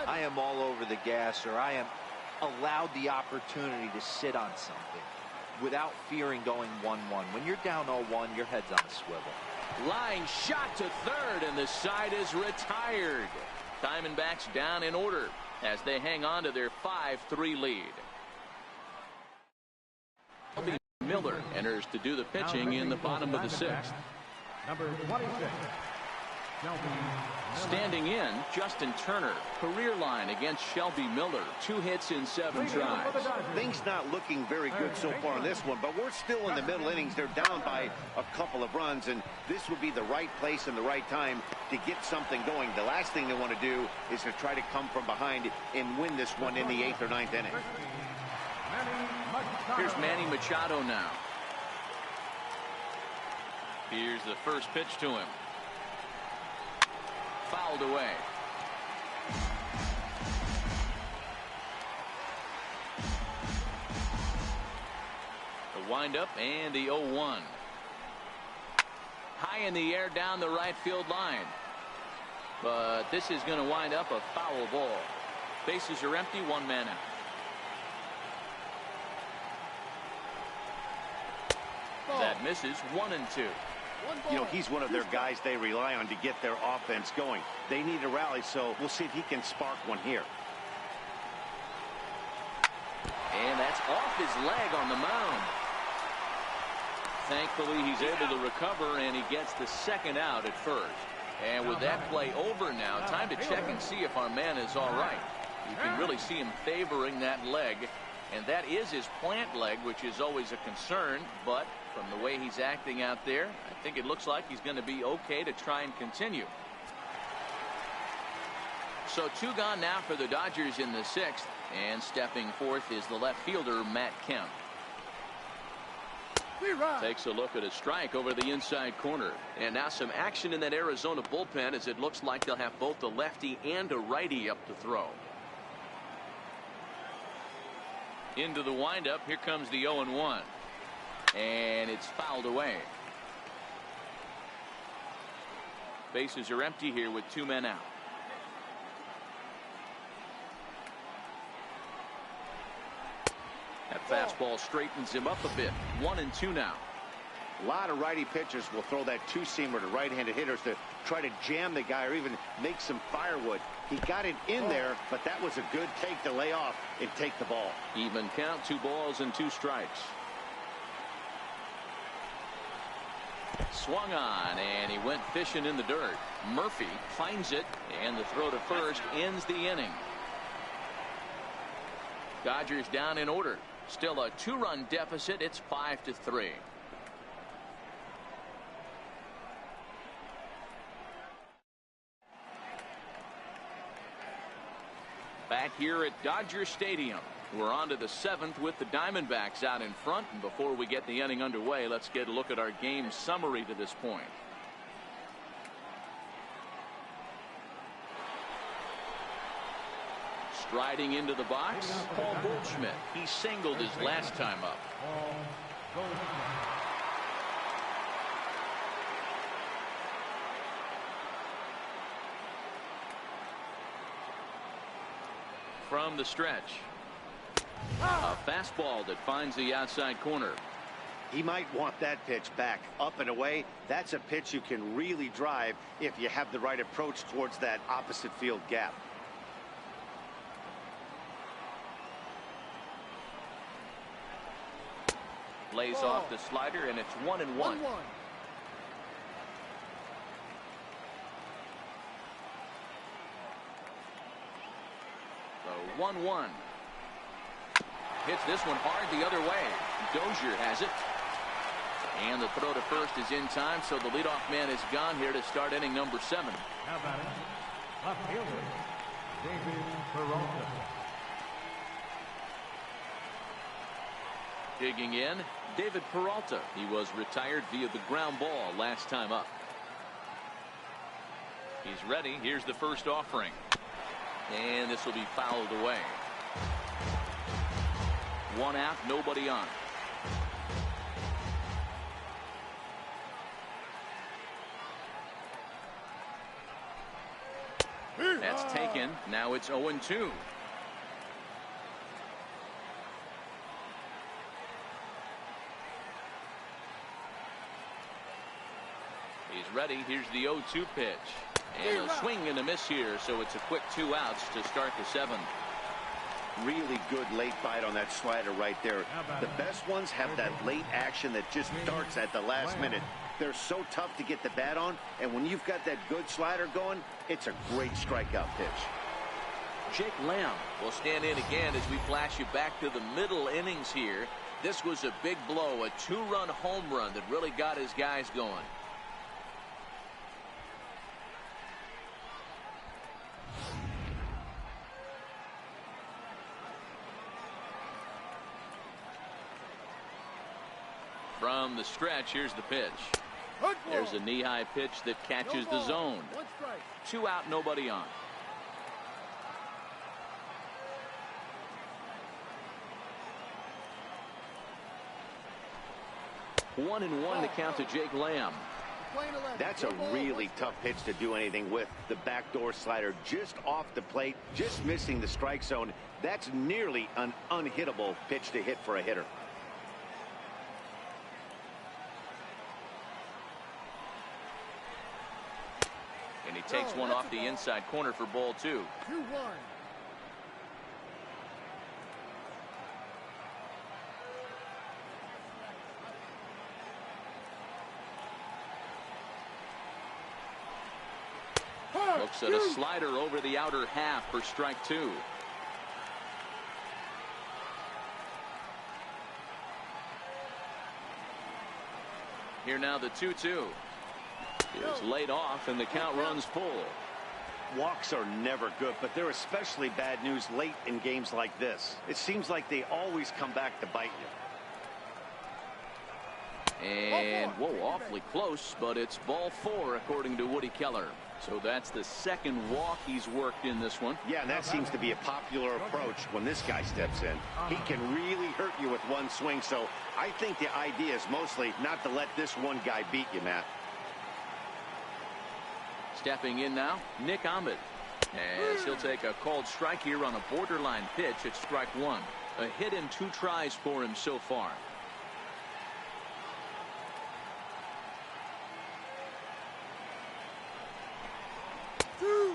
I am all over the gas, or I am allowed the opportunity to sit on something without fearing going 1-1. When you're down 0-1, your head's on a swivel. Line shot to third, and the side is retired. Diamondbacks down in order as they hang on to their 5-3 lead. Miller enters to do the pitching in the bottom of the sixth. Number 26. Standing in, Justin Turner. Career line against Shelby Miller. 2 hits in 7 tries. Things not looking very good so far in this one, but we're still in the middle innings. They're down by a couple of runs, and this would be the right place and the right time to get something going. The last thing they want to do is to try to come from behind and win this one in the 8th or 9th inning. Here's Manny Machado now. Here's the first pitch to him. Fouled away. The windup and the 0-1. High in the air down the right field line. But this is going to wind up a foul ball. Bases are empty, 1 man out. That misses. 1-2. You know, he's one of their guys they rely on to get their offense going. They need a rally, so we'll see if he can spark one here. And that's off his leg on the mound. Thankfully, he's able to recover, and he gets the second out at first. And with that play over now, time to check and see if our man is all right. You can really see him favoring that leg, and that is his plant leg, which is always a concern, but from the way he's acting out there, I think it looks like he's going to be okay to try and continue. So 2 gone now for the Dodgers in the 6th, and stepping forth is the left fielder, Matt Kemp. Takes a look at a strike over the inside corner. And now some action in that Arizona bullpen, as it looks like they'll have both a lefty and a righty up to throw. Into the windup. Here comes the 0-1. And it's fouled away. Bases are empty here with 2 men out. That fastball straightens him up a bit. 1-2 now. A lot of righty pitchers will throw that two-seamer to right-handed hitters to try to jam the guy or even make some firewood. He got it in there, but that was a good take to lay off and take the ball. Even count, 2 balls and 2 strikes. Swung on, and he went fishing in the dirt. Murphy finds it, and the throw to first ends the inning. Dodgers down in order. Still a 2-run deficit. It's 5-3. Back here at Dodger Stadium. We're on to the 7th with the Diamondbacks out in front. And before we get the inning underway, let's get a look at our game summary to this point. Striding into the box, Paul Goldschmidt. He singled his last time up. From the stretch. A fastball that finds the outside corner. He might want that pitch back. Up and away. That's a pitch you can really drive if you have the right approach towards that opposite field gap. Lays off the slider, and it's 1-1. So 1-1. Hits this one hard the other way. Dozier has it. And the throw to first is in time, so the leadoff man is gone here to start inning number 7. Now batting, left fielder, David Peralta. Digging in, David Peralta. He was retired via the ground ball last time up. He's ready. Here's the first offering. And this will be fouled away. One out, nobody on. That's taken. Now it's 0-2. He's ready. Here's the 0-2 pitch. And a swing and a miss here, so it's a quick 2 outs to start the 7th. Really good late bite on that slider right there. The best ones have that late action that just darts at the last minute. They're so tough to get the bat on, and when you've got that good slider going, it's a great strikeout pitch. Jake Lamb will stand in again as we flash you back to the middle innings here. This was a big blow, a 2-run home run that really got his guys going. From the stretch, here's the pitch. There's a knee-high pitch that catches the zone. 2 out, nobody on. One and one to count to Jake Lamb. That's a really tough pitch to do anything with. The backdoor slider just off the plate, just missing the strike zone. That's nearly an unhittable pitch to hit for a hitter. And he takes one off the inside corner for ball 2. 2-1. Looks at a slider over the outer half for strike 2. Here now the 2-2. Is laid off and the count runs full. Walks are never good, but they're especially bad news late in games like this. It seems like they always come back to bite you. And whoa, awfully close, but it's ball 4 according to Woody Keller. So that's the second walk he's worked in this one. Yeah, and that seems to be a popular approach when this guy steps in. He can really hurt you with one swing, so I think the idea is mostly not to let this one guy beat you, Matt. Stepping in now, Nick Ahmed. As he'll take a called strike here on a borderline pitch at strike 1. A hit in 2 tries for him so far.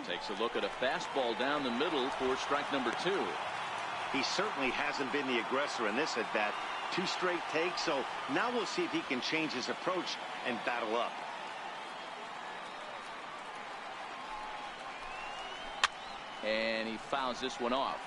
Takes a look at a fastball down the middle for strike number 2. He certainly hasn't been the aggressor in this at bat. 2 straight takes, so now we'll see if he can change his approach and battle up. And he fouls this one off.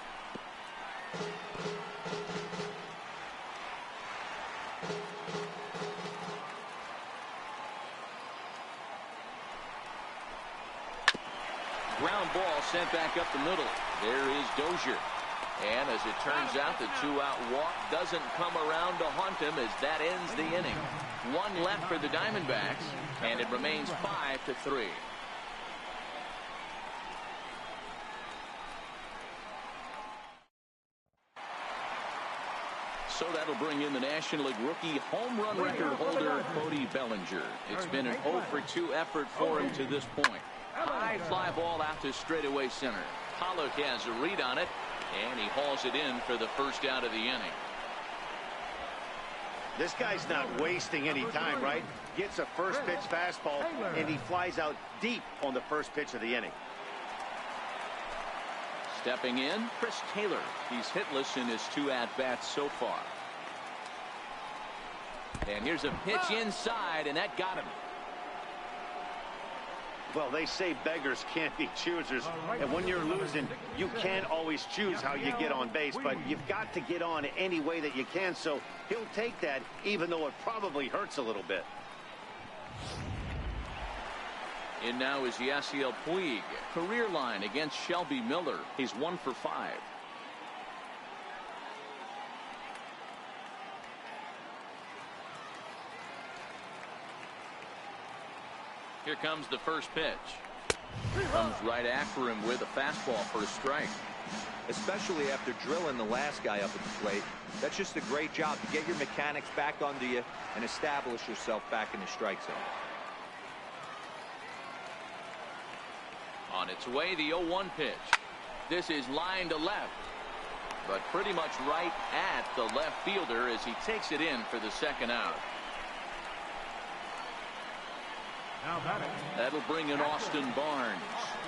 Ground ball sent back up the middle. There is Dozier. And as it turns out, the 2-out walk doesn't come around to haunt him as that ends the inning. 1 left for the Diamondbacks, and it remains 5-3. So that'll bring in the National League rookie home run record holder, Cody Bellinger. It's been an 0-for-2 effort for him to this point. High fly ball out to straightaway center. Pollock has a read on it, and he hauls it in for the first out of the inning. This guy's not wasting any time, right? Gets a first pitch fastball, and he flies out deep on the first pitch of the inning. Stepping in, Chris Taylor. He's hitless in his 2 at-bats so far. And here's a pitch inside, and that got him. Well, they say beggars can't be choosers, and when you're losing, you can't always choose how you get on base, but you've got to get on any way that you can, so he'll take that, even though it probably hurts a little bit. In now is Yasiel Puig. Career line against Shelby Miller. He's 1 for 5. Here comes the first pitch. Comes right after him with a fastball for a strike. Especially after drilling the last guy up at the plate. That's just a great job to get your mechanics back under you and establish yourself back in the strike zone. On its way, the 0-1 pitch. This is line to left, but pretty much right at the left fielder as he takes it in for the second out. Now batting. That'll bring in Austin Barnes.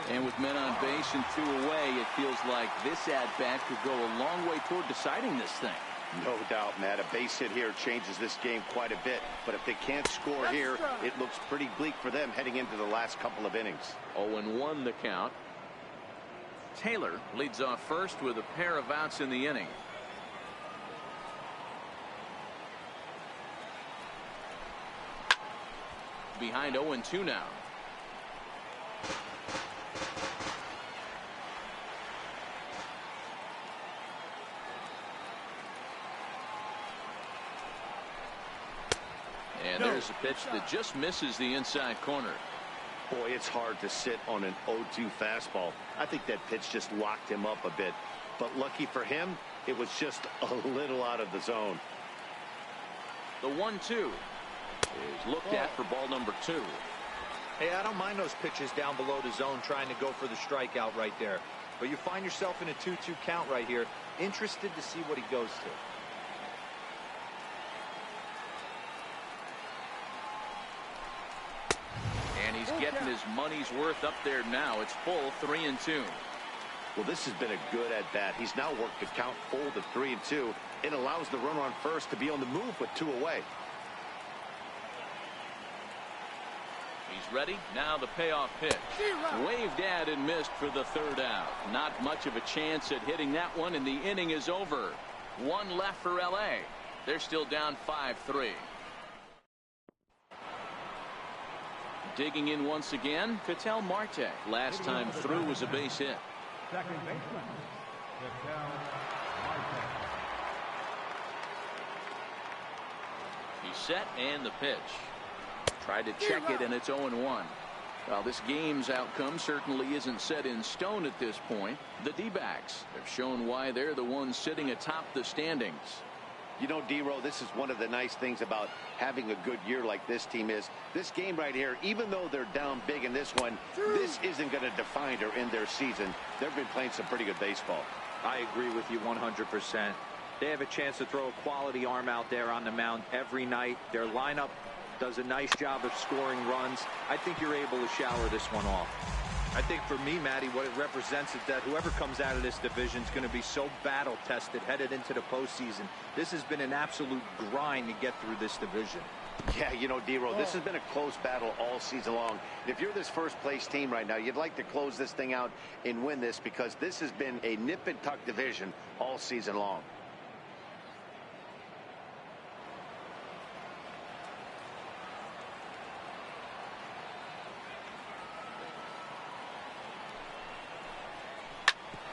And with men on base and 2 away, it feels like this at-bat could go a long way toward deciding this thing. No doubt, Matt. A base hit here changes this game quite a bit. But if they can't score here, it looks pretty bleak for them heading into the last couple of innings. 0-1 the count. Taylor leads off first with a pair of outs in the inning. Behind 0-2 now. And there's a pitch that just misses the inside corner. Boy, it's hard to sit on an 0-2 fastball. I think that pitch just locked him up a bit. But lucky for him, it was just a little out of the zone. The 1-2 is looked at for ball number 2. Hey, I don't mind those pitches down below the zone trying to go for the strikeout right there. But you find yourself in a 2-2 count right here. Interested to see what he goes to. And he's getting his money's worth up there now. It's full 3-2. Well, this has been a good at-bat. He's now worked the count full to 3-2. It allows the runner on first to be on the move with 2 away. He's ready. Now the payoff pitch. Waved at and missed for the 3rd out. Not much of a chance at hitting that one, and the inning is over. 1 left for LA. They're still down 5-3. Digging in once again, Ketel Marte. Last time through was a base hit. Second baseman, Ketel Marte. He's set and the pitch. Tried to check it, and it's 0-1. Well, this game's outcome certainly isn't set in stone at this point. The D-backs have shown why they're the ones sitting atop the standings. You know, D-Row, this is one of the nice things about having a good year like this team is. This game right here, even though they're down big in this one, this isn't going to define or end their season. They've been playing some pretty good baseball. I agree with you 100%. They have a chance to throw a quality arm out there on the mound every night. Their lineup does a nice job of scoring runs. I think you're able to shower this one off. I think for me, Matty, what it represents is that whoever comes out of this division is going to be so battle tested headed into the postseason. This has been an absolute grind to get through this division. Yeah, you know, D-Row, this has been a close battle all season long. If you're this first place team right now, you'd like to close this thing out and win this because this has been a nip and tuck division all season long.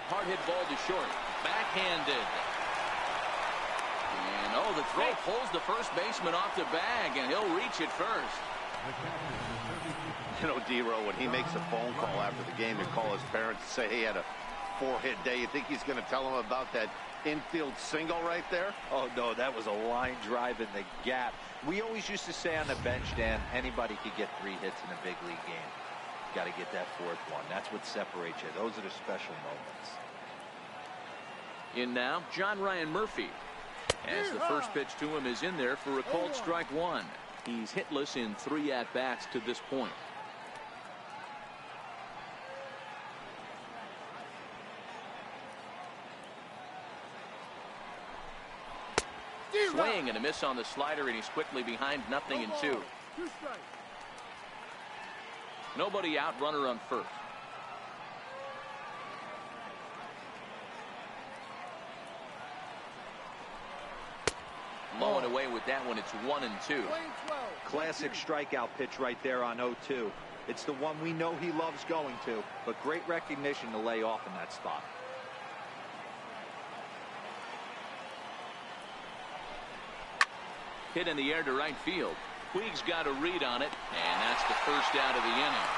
Hard hit ball to short. Backhanded. And oh, the throw pulls the first baseman off the bag, and he'll reach it first. You know, D-Row, when he makes a phone call after the game to call his parents and say he had a 4-hit day, you think he's going to tell them about that infield single right there? Oh, no, that was a line drive in the gap. We always used to say on the bench, Dan, anybody could get 3 hits in a big league game. Got to get that 4th one. That's what separates you. Those are the special moments. In now, John Ryan Murphy. As the first pitch to him is in there for a called strike 1. He's hitless in 3 at-bats to this point. Swing and a miss on the slider, and he's quickly behind 0-2. Nobody out, runner on first. Low and away with that one. It's 1-2. Classic strikeout pitch right there on 0-2. It's the one we know he loves going to, but great recognition to lay off in that spot. Hit in the air to right field. Puig's got a read on it, and that's the first out of the inning.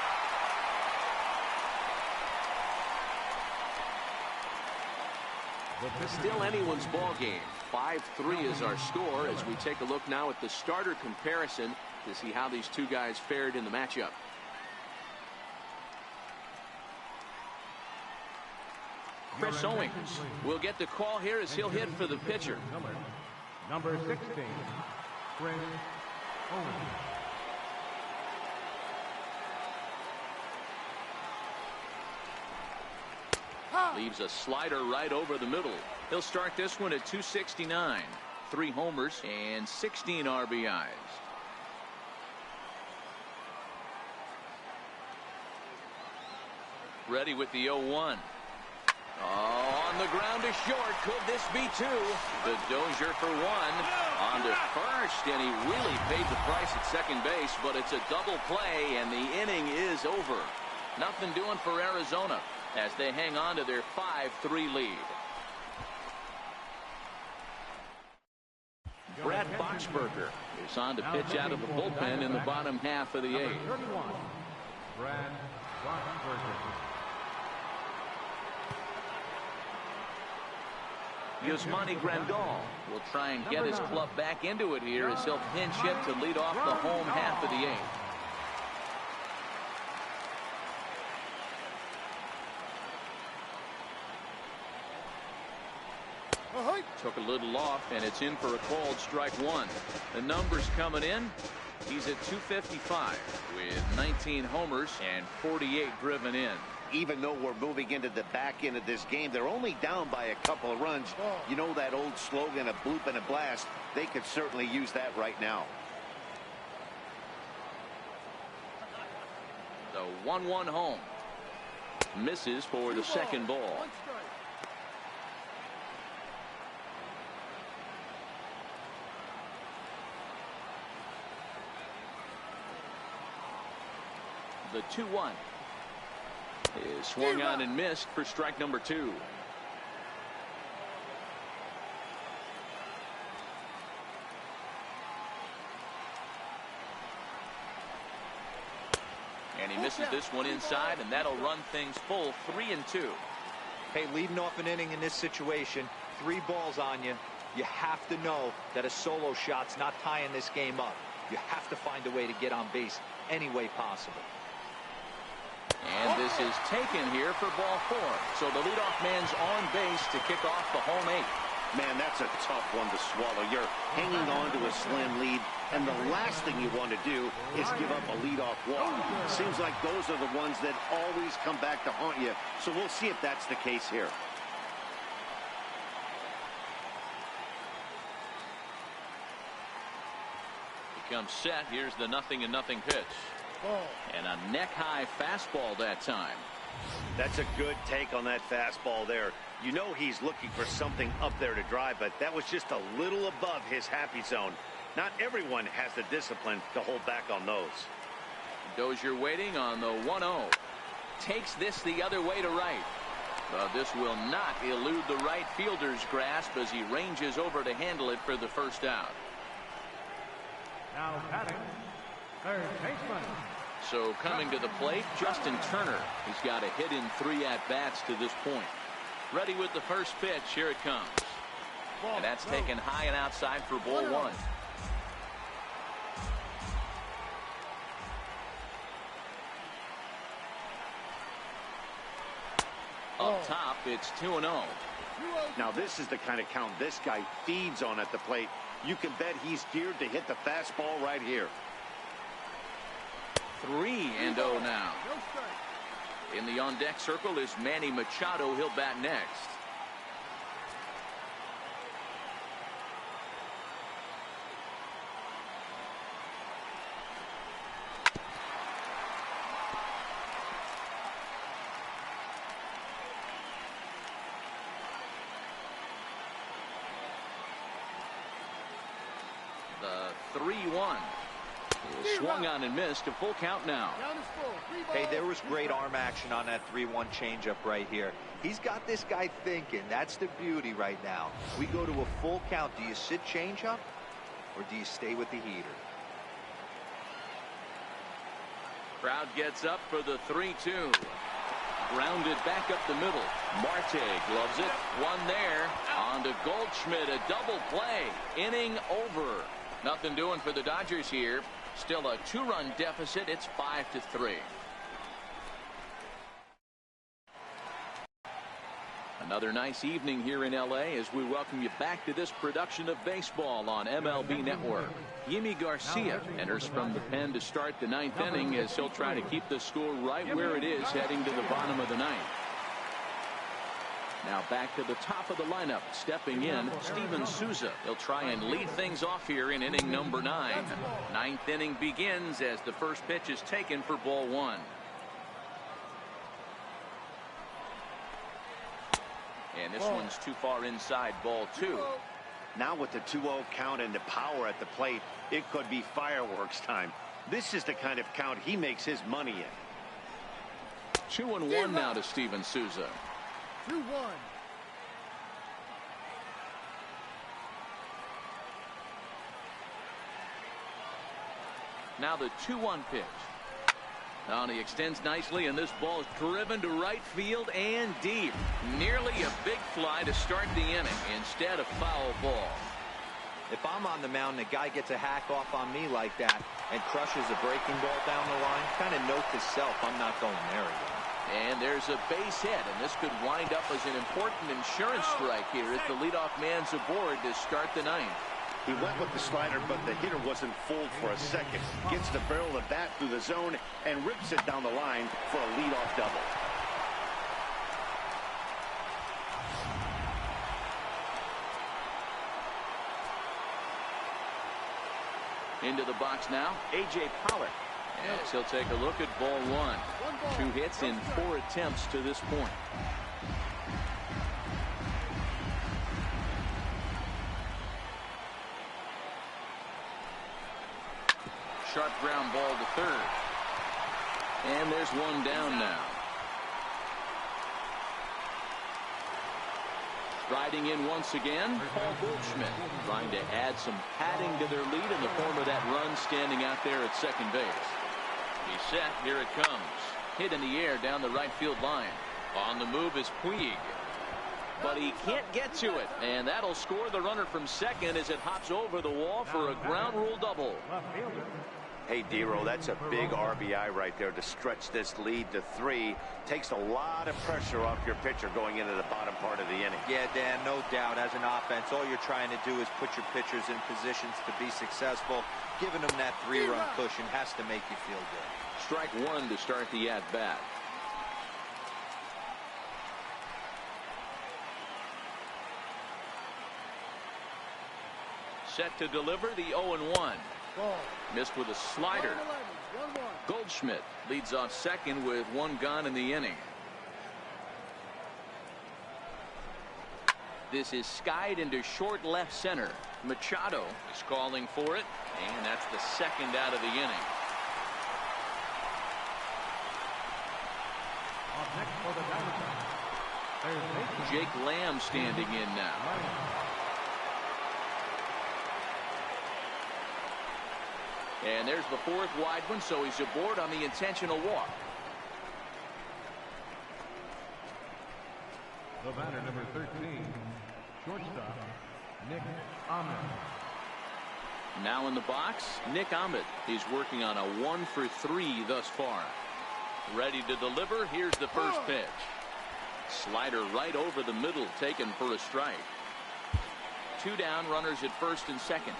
Still anyone's ball game. 5-3 is our score as we take a look now at the starter comparison to see how these two guys fared in the matchup. Chris Owings will get the call here as he'll hit for the pitcher. Number 16, Chris Owings. Leaves a slider right over the middle. He'll start this one at 269. 3 homers and 16 RBIs. Ready with the 0-1. Oh, on the ground to short. Could this be 2? The Dozier for 1. On to first, and he really paid the price at second base, but it's a double play, and the inning is over. Nothing doing for Arizona as they hang on to their 5-3 lead. Brad Boxberger is on to pitch out of the bullpen in the bottom half of the 8th. 31, Brad Boxberger. Yasmani Grandal will try and get his club back into it here as he'll pinch hit to lead off the home half of the 8th. Took a little off, and it's in for a called strike 1. The numbers coming in. He's at 255 with 19 homers and 48 driven in. Even though we're moving into the back end of this game, they're only down by a couple of runs. You know that old slogan, a bloop and a blast? They could certainly use that right now. The 1-1 home. Misses for the second ball. The 2-1 is swung on and missed for strike number 2. And he misses this one inside, and that'll run things full 3-2. Hey, leading off an inning in this situation, 3 balls on you. You have to know that a solo shot's not tying this game up. You have to find a way to get on base any way possible. And this is taken here for ball 4. So the leadoff man's on base to kick off the home 8th. Man, that's a tough one to swallow. You're hanging on to a slim lead, and the last thing you want to do is give up a leadoff walk. Seems like those are the ones that always come back to haunt you. So we'll see if that's the case here. He comes set. Here's the 0-0 pitch. And a neck-high fastball that time. That's a good take on that fastball there. You know he's looking for something up there to drive, but that was just a little above his happy zone. Not everyone has the discipline to hold back on those. Dozier waiting on the 1-0. Takes this the other way to right. But this will not elude the right fielder's grasp as he ranges over to handle it for the first out. Now batting, third baseman. So coming to the plate, Justin Turner. He's got a hit in 3 at-bats to this point. Ready with the first pitch. Here it comes. And that's taken high and outside for ball 1. Up top, it's 2-0. Now this is the kind of count this guy feeds on at the plate. You can bet he's geared to hit the fastball right here. 3-0 now. In the on-deck circle is Manny Machado. He'll bat next. The 3-1 is swung on and missed. A full count now. Hey, there was great arm action on that 3-1 changeup right here. He's got this guy thinking. That's the beauty right now. We go to a full count. Do you sit changeup or do you stay with the heater? Crowd gets up for the 3-2. Grounded back up the middle. Marte gloves it. One there. On to Goldschmidt. A double play. Inning over. Nothing doing for the Dodgers here. Still a 2-run deficit. It's 5-3. Another nice evening here in L.A. as we welcome you back to this production of baseball on MLB Network. Yimi Garcia enters from the pen to start the 9th inning as he'll try to keep the score right where it is heading to the bottom of the 9th. Now back to the top of the lineup. Stepping in, Steven Souza. He'll try and lead things off here in inning number 9. 9th inning begins as the first pitch is taken for ball 1. And this one's too far inside, ball 2. Now with the 2-0 count and the power at the plate, it could be fireworks time. This is the kind of count he makes his money in. 2-1 now to Steven Souza. 2-1. Now the 2-1 pitch. And he extends nicely, and this ball is driven to right field and deep. Nearly a big fly to start the inning instead of foul ball. If I'm on the mound and a guy gets a hack off on me like that and crushes a breaking ball down the line, kind of note to self, I'm not going there again. And there's a base hit, and this could wind up as an important insurance strike here as the leadoff man's aboard to start the 9th. He went with the slider, but the hitter wasn't fooled for a second. Gets the barrel of the bat through the zone and rips it down the line for a leadoff double. Into the box now, A.J. Pollock. As he'll take a look at ball 1. 2 hits in 4 attempts to this point. Sharp ground ball to third. And there's one down now. Striding in once again, Paul Goldschmidt, trying to add some padding to their lead in the form of that run standing out there at second base. He's set. Here it comes. Hit in the air down the right field line. On the move is Puig. But he can't get to it, and that'll score the runner from second as it hops over the wall for a ground rule double. Hey, Dero, that's a big RBI right there to stretch this lead to 3. Takes a lot of pressure off your pitcher going into the bottom part of the inning. Yeah, Dan, no doubt. As an offense, all you're trying to do is put your pitchers in positions to be successful. Giving them that 3-run cushion has to make you feel good. Strike 1 to start the at-bat. Set to deliver the 0-1. Missed with a slider. Goldschmidt leads off second with 1 gone in the inning. This is skied into short left center. Machado is calling for it, and that's the second out of the inning. Jake Lamb standing in now. And there's the 4th wide one, so he's aboard on the intentional walk. The batter, number 13, shortstop, Nick Ahmed. Now in the box, Nick Ahmed. He's working on a 1 for 3 thus far. Ready to deliver. Here's the first pitch. Slider right over the middle, taken for a strike. 2 down, runners at first and second.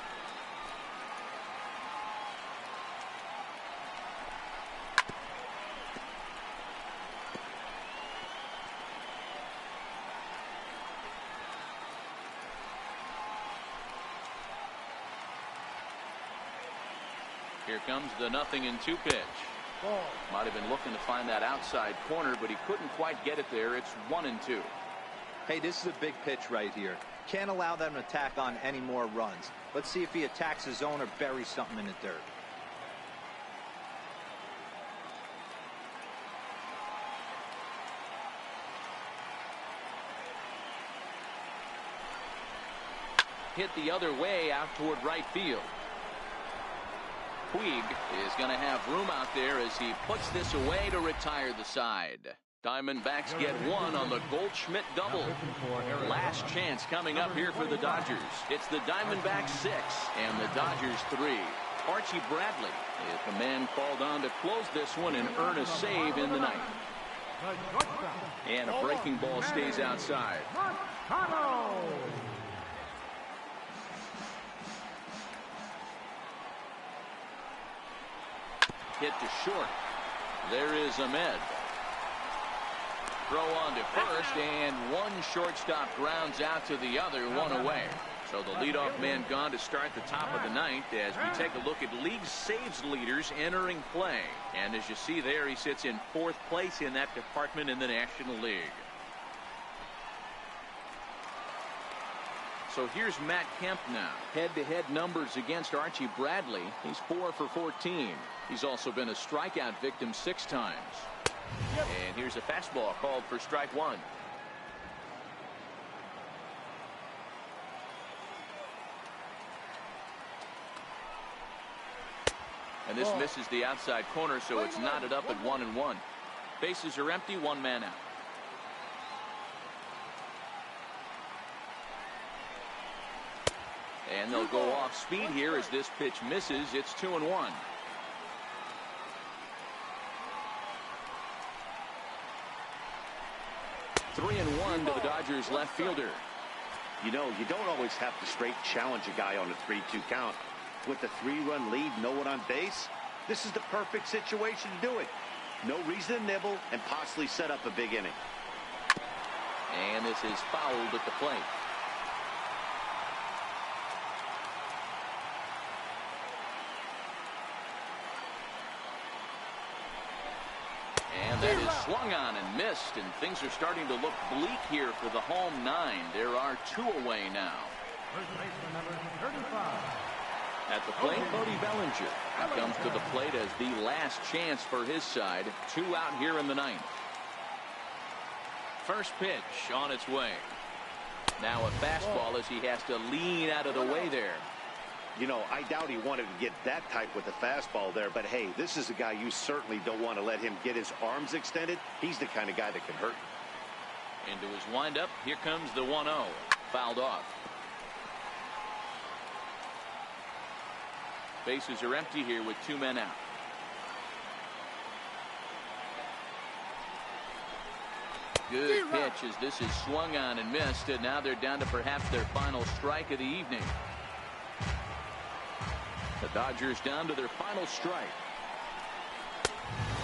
Here comes the 0-2 pitch. Might have been looking to find that outside corner, but he couldn't quite get it there. It's 1-2. Hey, this is a big pitch right here. Can't allow them to tack on any more runs. Let's see if he attacks his zone or buries something in the dirt. Hit the other way out toward right field. Puig is going to have room out there as he puts this away to retire the side. Diamondbacks get one on the Goldschmidt double. Last chance coming up here for the Dodgers. It's the Diamondbacks 6 and the Dodgers 3. Archie Bradley is the man called on to close this one and earn a save in the ninth. And a breaking ball stays outside. Hit to short. There is Ahmed. Throw on to first, and one shortstop grounds out to the other, one away. So the leadoff man gone to start the top of the ninth as we take a look at league saves leaders entering play. And as you see there, he sits in 4th place in that department in the National League. So here's Matt Kemp now. Head-to-head numbers against Archie Bradley. He's 4 for 14. He's also been a strikeout victim 6 times. And here's a fastball called for strike 1. And this misses the outside corner, so it's knotted up at 1-1. Bases are empty, 1 man out. And they'll go off speed here as this pitch misses. It's 2-1. Three and 1 to the Dodgers left fielder. You know, you don't always have to straight challenge a guy on a 3-2 count. With the 3-run lead, no one on base, this is the perfect situation to do it. No reason to nibble and possibly set up a big inning. And this is fouled at the plate. And that is swung on and missed, and things are starting to look bleak here for the home 9. There are 2 away now. First baseman number 35. At the plate, Cody Bellinger comes to the plate as the last chance for his side. 2 out here in the ninth. First pitch on its way. Now a fastball as he has to lean out of the way there. You know, I doubt he wanted to get that type with the fastball there, but hey, this is a guy you certainly don't want to let him get his arms extended. He's the kind of guy that can hurt you. Into his windup, here comes the 1-0. Fouled off. Bases are empty here with 2 men out. Good pitch as this is swung on and missed, and now they're down to perhaps their final strike of the evening. The Dodgers down to their final strike.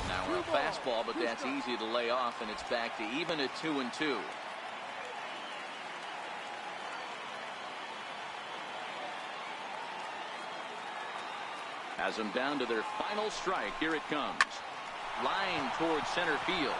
Now a fastball, but that's easy to lay off, and it's back to even at 2-2. Has them down to their final strike. Here it comes. Line towards center field.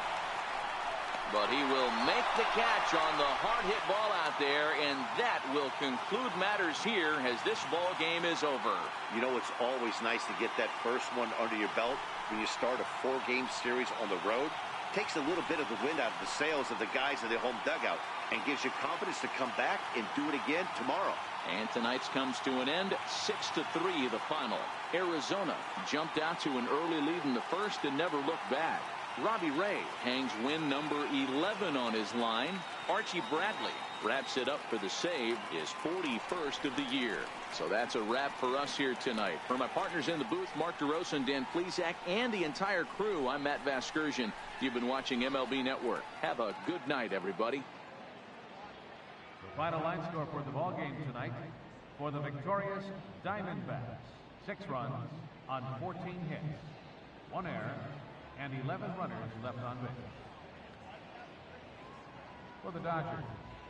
But he will make the catch on the hard hit ball out there, and that will conclude matters here as this ball game is over. You know, it's always nice to get that first one under your belt when you start a 4-game series on the road. Takes a little bit of the wind out of the sails of the guys in the home dugout and gives you confidence to come back and do it again tomorrow. And tonight's comes to an end, 6-3 the final. Arizona jumped out to an early lead in the first and never looked back. Robbie Ray hangs win number 11 on his line. Archie Bradley wraps it up for the save, his 41st of the year. So that's a wrap for us here tonight. For my partners in the booth, Mark DeRosa and Dan Plesac, and the entire crew, I'm Matt Vasgersian. You've been watching MLB Network. Have a good night, everybody. The final line score for the ball game tonight for the victorious Diamondbacks: 6 runs on 14 hits, 1 error, and 11 runners left on base. For the Dodgers,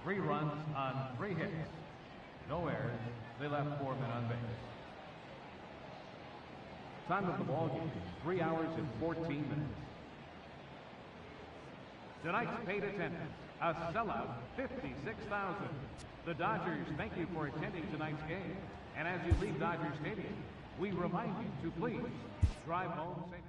3 runs on 3 hits, no errors. They left 4 men on base. Time of the ball game, 3 hours and 14 minutes. Tonight's paid attendance, a sellout 56,000. The Dodgers thank you for attending tonight's game. And as you leave Dodger Stadium, we remind you to please drive home safely.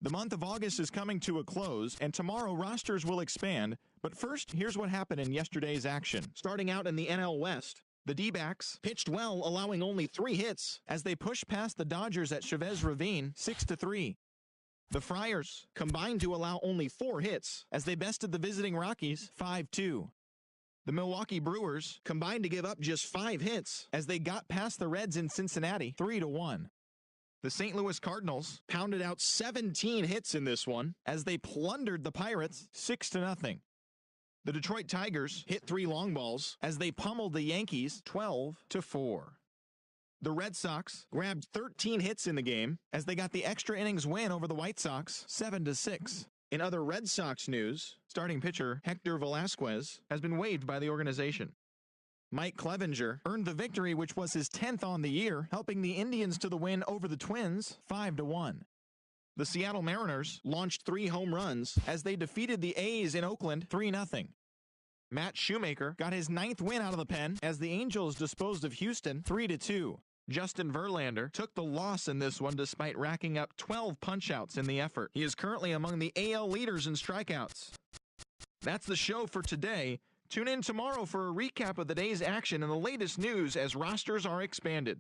The month of August is coming to a close, and tomorrow rosters will expand. But first, here's what happened in yesterday's action. Starting out in the NL West, the D-backs pitched well, allowing only 3 hits as they pushed past the Dodgers at Chavez Ravine 6-3. The Friars combined to allow only 4 hits as they bested the visiting Rockies 5-2. The Milwaukee Brewers combined to give up just 5 hits as they got past the Reds in Cincinnati 3-1. The St. Louis Cardinals pounded out 17 hits in this one as they plundered the Pirates 6-0. The Detroit Tigers hit 3 long balls as they pummeled the Yankees 12-4. The Red Sox grabbed 13 hits in the game as they got the extra innings win over the White Sox 7-6. In other Red Sox news, starting pitcher Hector Velasquez has been waived by the organization. Mike Clevenger earned the victory, which was his 10th on the year, helping the Indians to the win over the Twins 5-1. The Seattle Mariners launched 3 home runs as they defeated the A's in Oakland 3-0. Matt Shoemaker got his 9th win out of the pen as the Angels disposed of Houston 3-2. Justin Verlander took the loss in this one despite racking up 12 punch-outs in the effort. He is currently among the AL leaders in strikeouts. That's the show for today. Tune in tomorrow for a recap of the day's action and the latest news as rosters are expanded.